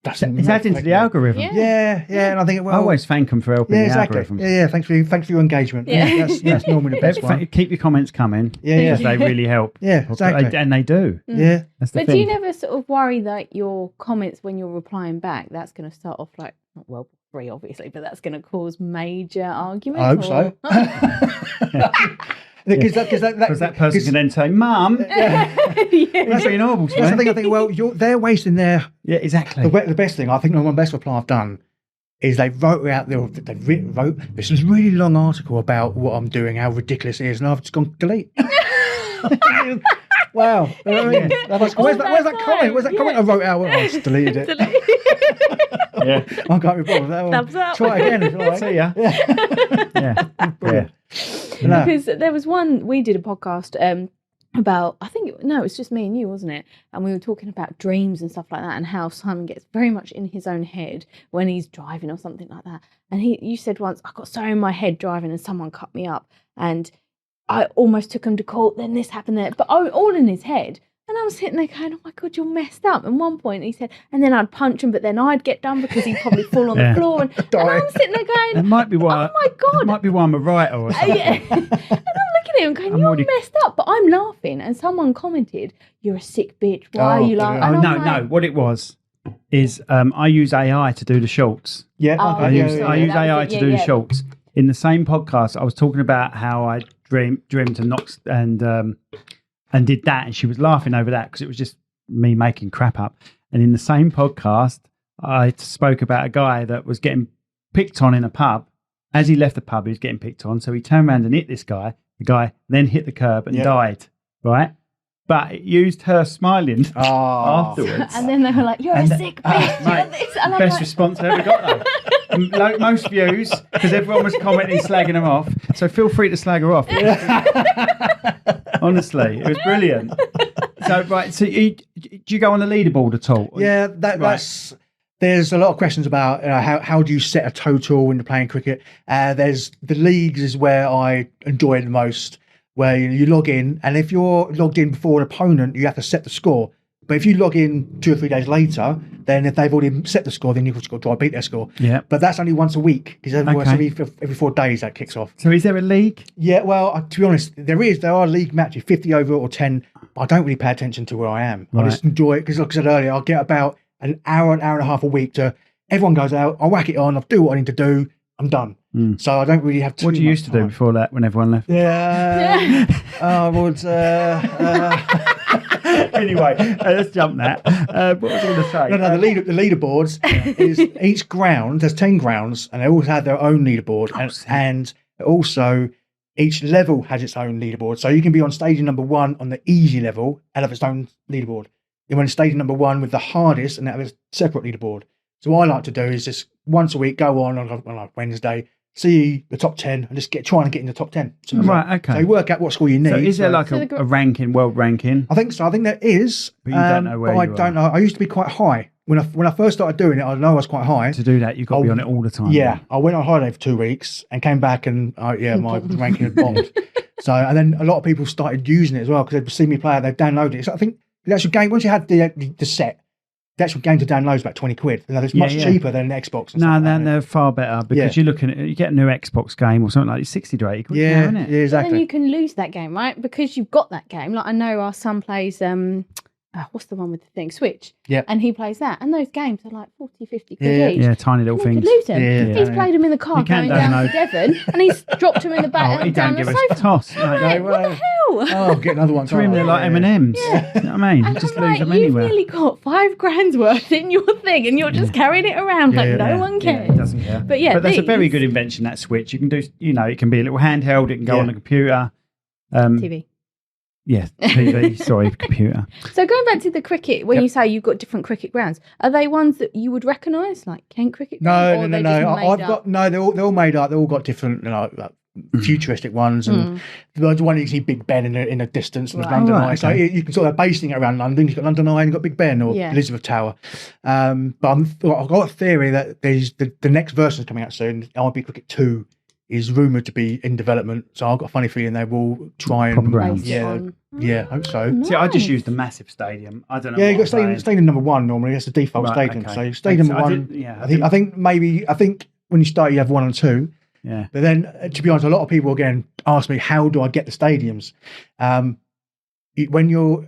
it's adding to the algorithm. Yeah. And I think I always thank them for helping the algorithm. Yeah. Thanks for your engagement. Yeah. That's normally the best one. Keep your comments coming. Yeah. They really help. Yeah, exactly. And they do. Yeah. That's the thing. thing. Do you never sort of worry that your comments when you're replying back, that's going to start off like, well, free obviously, but that's going to cause major arguments? I hope so. Because that person can then say, "Mum, that's being horrible." That's the thing. I think. Well, they're wasting their. Yeah, exactly. The best thing I think, one of the best reply I've done is they wrote out there. They wrote this really long article about what I'm doing, how ridiculous it is, and I've just gone delete. Wow. Where's that comment? Where's that comment I wrote out? I just deleted it. Yeah. I can't be bothered with that one. Thumbs up. Try it again if you like. See ya. Yeah. Because there was one, we did a podcast about, it was just me and you, wasn't it? And we were talking about dreams and stuff like that, and how Simon gets very much in his own head when he's driving or something like that. And you said once, I got so in my head driving and someone cut me up and I almost took him to court, then this happened there, but all in his head. And I was sitting there going, oh my God, you're messed up. And one point he said, and then I'd punch him, but then I'd get done because he'd probably fall on the floor. And I'm sitting there going, it might be why, oh my God. It might be why I'm a writer or something. And I'm looking at him going, you're messed up. But I'm laughing. And someone commented, you're a sick bitch. Why are you laughing? No. What it was is I use AI to do the shorts. Yeah. I use AI to do the shorts. In the same podcast, I was talking about how I dreamed and knocked and did that, and she was laughing over that because it was just me making crap up. And in the same podcast, I spoke about a guy that was getting picked on in a pub. As he left the pub, he was getting picked on, so he turned around and hit this guy. The guy then hit the curb and died, right? But it used her smiling afterwards. And then they were like, you're a sick bitch. Mate, this. And best response I ever got, though. Like most views, because everyone was commenting, slagging them off. So feel free to slag her off. Honestly, it was brilliant. So do you go on the leaderboard at all? Yeah, that's. There's a lot of questions about how do you set a total when you're playing cricket. There's the leagues is where I enjoy it the most, where you log in, and if you're logged in before an opponent, you have to set the score. But if you log in 2 or 3 days later, then if they've already set the score, then you've just got to try to beat their score. Yeah. But that's only once a week, because every 4 days that kicks off. So is there a league? Yeah, well, to be honest, there are league matches, 50 over or 10. But I don't really pay attention to where I am. Right. I just enjoy it, because like I said earlier, I'll get about an hour and a half a week to, everyone goes out, I'll whack it on, I'll do what I need to do, I'm done. So I don't really have too much. What did you used to do before that, when everyone left? Yeah. I would... Anyway, let's jump that. What was I going to say? No, the leaderboards is each ground, there's 10 grounds, and they all have their own leaderboard. And also, each level has its own leaderboard. So you can be on stage number 1 on the easy level and have its own leaderboard. You want stage number 1 with the hardest and have a separate leaderboard. So what I like to do is just once a week go on like Wednesday, see the top 10 and just trying to get in the top 10. Right, okay. So you work out what score you need. So is there like a ranking, world ranking? I think so. I think there is. But you don't know where you are. I don't know. I used to be quite high. When I first started doing it, I know I was quite high. To do that, you've got to be on it all the time. Yeah. I went on holiday for 2 weeks and came back and my ranking had bombed. And then a lot of people started using it as well because they'd seen me play it, they'd downloaded it. So I think the actual game, once you had the set, the actual game to download is about 20 quid. It's much cheaper than Xbox. They're far better because you're looking at, you get a new Xbox game or something like 60 to 80 quid now, isn't it? Yeah, exactly. And then you can lose that game, right? Because you've got that game. Like I know our son plays, what's the one with the thing? Switch. Yeah. And he plays that. And those games are like 40, 50 quid each. Yeah, tiny little things. You could lose them. Yeah. He's played them in the car going down to Devon and he's dropped them in the back he and down don't the give us a sofa. toss. Right, what the hell? Oh, get another one. To him, they're like M&Ms. Yeah. You know what I mean? And You just I'm lose like, them you've anywhere. nearly got $5,000 worth in your thing and you're just carrying it around like no one cares. He doesn't care. But yeah, but that's a very good invention, that Switch. You can do, it can be a little handheld, it can go on the computer. TV. Yeah, TV, sorry, computer. So going back to the cricket, when you say you've got different cricket grounds, are they ones that you would recognise, like Kent cricket ground? No. They're all made up. They've all got different, like futuristic ones, and the one you see Big Ben in a distance, and there's London Eye. So you can sort of basing it around London. You've got London Eye and you've got Big Ben or Elizabeth Tower. But I've got a theory that there's the next version is coming out soon. RB Cricket 2 is rumoured to be in development, so I've got a funny feeling they will try and grounds. I hope so. Nice. See, I just use the massive stadium. I don't know. Yeah, you got stadium number 1 normally. That's the default stadium. Okay. So stadium number 1. I think when you start you have 1 and 2. Yeah. But then, to be honest, a lot of people again ask me, how do I get the stadiums? When you're,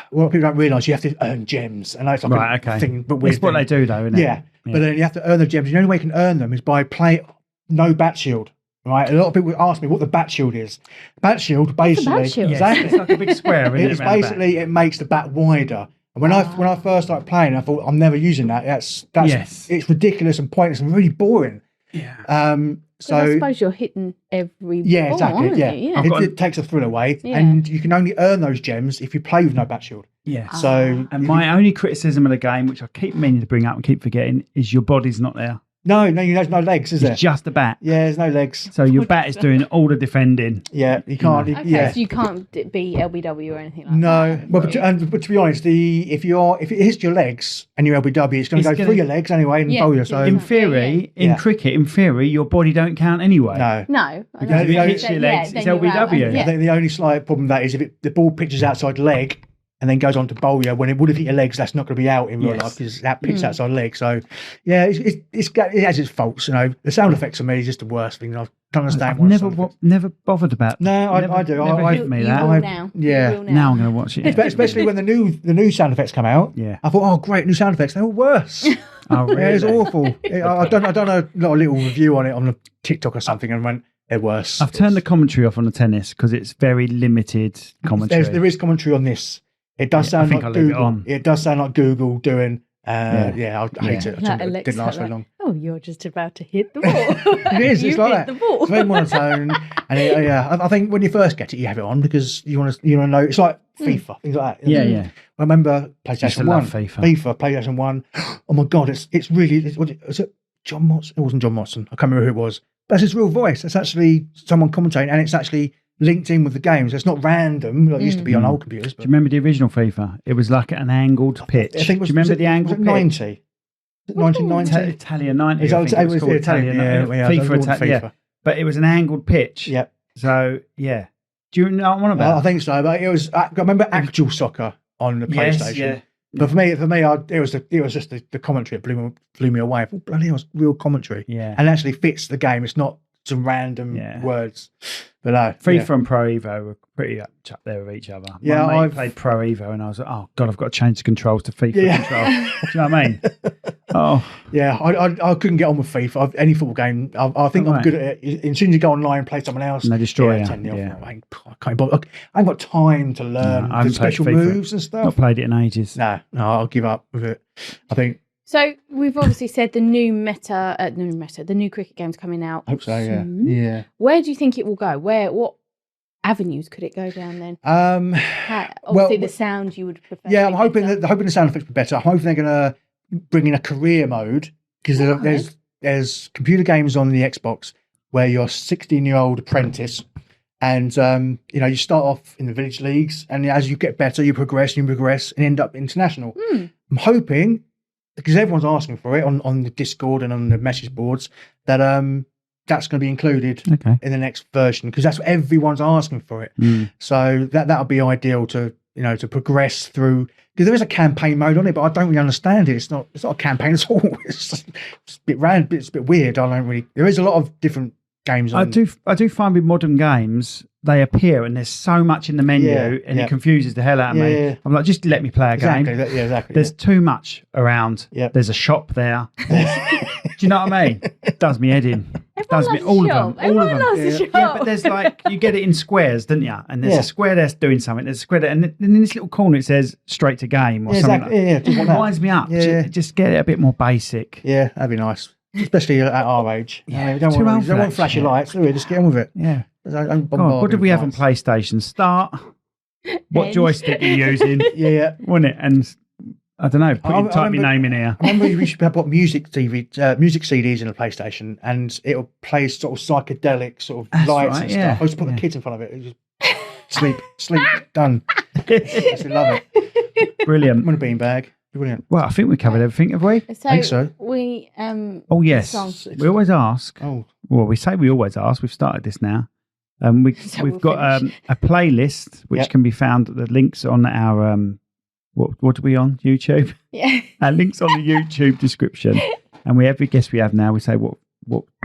what people don't realise, you have to earn gems, and that's like a thing. But that's what they do, though, isn't it? Yeah. But then you have to earn the gems. The only way you can earn them is by playing no bat shield. Right, a lot of people ask me what the bat shield is. Bat shield basically, it's like a big square. It's basically it makes the bat wider. And when I first started playing, I thought I'm never using that. It's ridiculous and pointless and really boring. Yeah. So I suppose you're hitting every ball, exactly. aren't you? Yeah. It takes the thrill away, and you can only earn those gems if you play with no bat shield. Yeah. So, and my only criticism of the game, which I keep meaning to bring up and keep forgetting, is your body's not there. No, there's no legs, is there? It's just a bat. Yeah, there's no legs. So your bat is doing all the defending. Yeah, you can't. Okay, so you can't be LBW or anything like that. No, but to be honest, if it hits your legs and you're LBW, it's going to go through your legs anyway and bowl you. So in theory, in cricket, your body don't count anyway. No. If it hits your legs, it's LBW. I think the only slight problem with that is if the ball pitches outside leg and then goes on to bowl you, when it would have hit your legs, that's not going to be out in real life because that pitch outside leg. So, yeah, it has its faults. The sound effects for me is just the worst thing. I don't understand. I've never bothered about. No, I do. Never hit me that. You will now. Yeah, now I'm going to watch it. Especially when the new sound effects come out. Yeah, I thought, oh, great new sound effects. They were worse. Oh, really? Yeah, it's awful. I've done a little review on it on TikTok or something, and went, they're worse. I've turned the commentary off on the tennis because it's very limited commentary. There is commentary on this. It does sound like Google. It does sound like Google doing. I hate it. It didn't last very long. Oh, you're just about to hit the ball. It is. It's like that. The ball. It's very monotone. And I think when you first get it, you have it on because you want to know. It's like FIFA, things like that. Yeah. I remember PlayStation 1. FIFA, PlayStation 1. Oh my God, it's really. Was it John Watson? It wasn't John Watson. I can't remember who it was. But it's his real voice. It's actually someone commentating, and it's actually linked in with the games. So it's not random like it used to be on old computers. Do you remember the original FIFA? It was like an angled pitch. I think do you remember the angled pitch? 90? 1990? Italian 90. It was called Italian. FIFA. But it was an angled pitch. Yeah. So, yeah. Do you know what I'm on about? I think so. But it was. I remember actual soccer on the PlayStation. Yeah. But for me, it was just the commentary that blew me away. I thought, bloody hell, it's real commentary. Yeah. And it actually fits the game. It's not some random words. But no. FIFA and Pro Evo were pretty up there with each other. Yeah, I played Pro Evo and I was like, oh God, I've got to change the controls to FIFA control. Do you know what I mean? Oh. Yeah, I couldn't get on with FIFA. Any football game, I think I'm good at it. As soon as you go online and play someone else, and they destroy you. 10-0. I can't bother. I haven't got time to learn the special moves and stuff. Not played it in ages. No, I'll give up with it. I think. So we've obviously said the new cricket game's coming out. I hope so. Soon. Yeah. Where do you think it will go? What avenues could it go down then? Obviously, the sound you would prefer. Yeah, I'm hoping the sound effects will be better. I'm hoping they're going to bring in a career mode because there's computer games on the Xbox where you're a 16-year-old apprentice, and you start off in the village leagues, and as you get better, you progress, and end up international. I'm hoping, because everyone's asking for it on the Discord and on the message boards, that that's going to be included in the next version, because that's what everyone's asking for it. So that would be ideal to progress through, because there is a campaign mode on it, but I don't really understand it. It's not a campaign at all. It's a bit random. It's a bit weird. There is a lot of different games on. I do find with modern games, they appear and there's so much in the menu and it confuses the hell out of me. Yeah. I'm like, just let me play a game. Exactly. There's too much around. Yep. There's a shop there. Do you know what I mean? It does me head in. All of them. Yeah, but there's you get it in squares, don't you? And there's a square there doing something. There's a square there, and in this little corner it says straight to game or something. Exactly. It winds me up. Yeah. Just get it a bit more basic. Yeah, that'd be nice. Especially at our age. Yeah. We don't want flashy lights, do we? Just get on with it. Yeah. What did we have on PlayStation? Start. What joystick are you using? Wasn't it? And I don't know. Type your name in here. I remember we used to put music CDs in a PlayStation, and it'll play sort of psychedelic sort of lights and stuff. I used to put the kids in front of it. It was just sleep, done. I love it. Brilliant. I'm on a beanbag. Brilliant. Well, I think we covered everything, have we? So I think so. We oh yes, we always ask. Oh, well, we say we always ask. We've started this now. We've got a playlist which can be found. The links on our what are we on YouTube? Yeah, our links on the YouTube description. And every guest we have now, we say what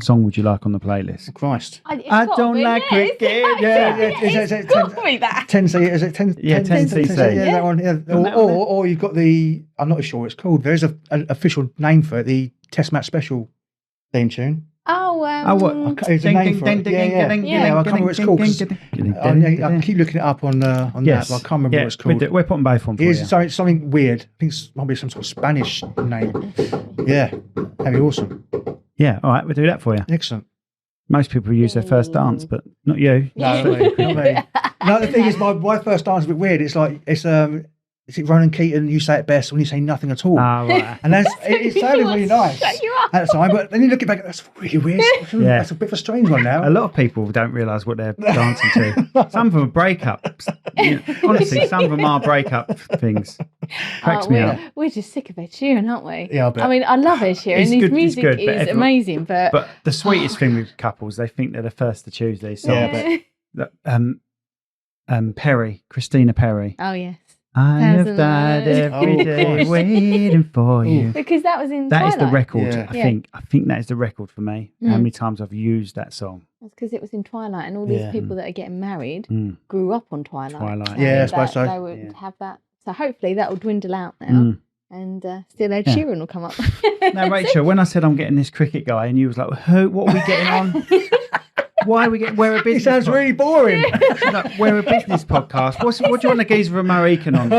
song would you like on the playlist? Oh, Christ, I don't like cricket. Is it 10C? Is it 10? Yeah, 10cc. Yeah, that one. Yeah. Or you've got the. I'm not sure what it's called. There is an official name for it. The Test Match Special theme tune. What? There's a name for it. Yeah. I can't remember what it's called. I keep looking it up on that, but I can't remember what it's called. We're putting both on for you. It's something weird. I think it's probably some sort of Spanish name. Yeah, that'd be awesome. Yeah, all right, we'll do that for you. Excellent. Most people use their first dance, but not you. No, not me. No, the thing is, my first dance is a bit weird. It's like is it Ronan Keaton? You say it best when you say nothing at all. Right. And it sounded really nice at the time, but then you look back, that's really weird. That's a bit of a strange one now. A lot of people don't realise what they're dancing to. Some of them are breakups. Honestly, some of them are breakup things. Cracks me up. We're just sick of Ed Sheeran, aren't we? Yeah, I bet. I mean, I love Ed Sheeran. His music is amazing, but the sweetest thing with couples, they think they're the first to choose these songs. Christina Perry. Oh yes. I have died every day waiting for you. Because that was in That Twilight. is the record. Yeah. I think that is the record for me. How many times I've used that song. That's because it was in Twilight, and all these people that are getting married grew up on Twilight. Yeah, I suppose so. They would have that. So hopefully that will dwindle out now. And still Ed Sheeran will come up. Now, Rachel, when I said I'm getting this cricket guy, and you was like, what are we getting on? Why are we getting? We're a business. It sounds really boring. Like, we're a business podcast. What do you want the geezer from Marican on?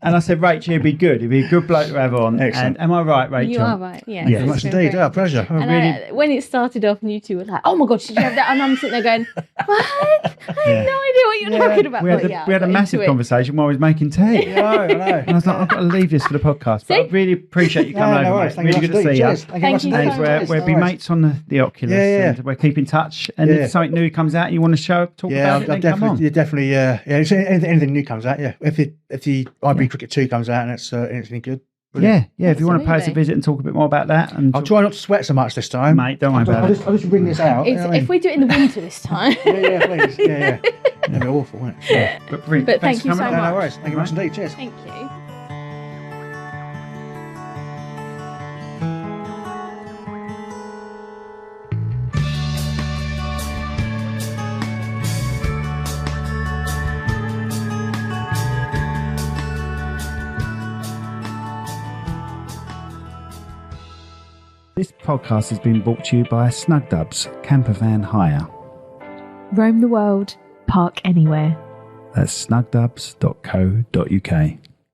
And I said, Rachel, it'd be good. It'd be a good bloke to have on. Excellent. And am I right, Rachel? You are right. Yeah. Very much indeed. Pleasure. And when it started off, and you two were like, "Oh my God, should you have that?" And I'm sitting there going, "What? I have no idea what you're talking about." We had a massive conversation while I was making tea. Yeah, I know. And I was like, I've got to leave this for the podcast. But I really appreciate you coming over. Mate. Really good to see you. Thank you so much. We'll be mates on the Oculus. And we'll keep in touch. And if something new comes out and you want to talk about it, then come on. Definitely. If anything new comes out, if the IB Cricket 2 comes out and it's any good. Brilliant. Yeah. If you want to pay us a visit and talk a bit more about that, and I'll try not to sweat so much this time, mate. Don't worry about it. I'll just bring this out. If we do it in the winter this time, please. It'll be awful, won't it? Yeah. But thank you so much. No worries. Thank you much indeed. Cheers. Thank you. This podcast has been brought to you by Snugdubs Camper Van Hire. Roam the world, park anywhere. That's snugdubs.co.uk.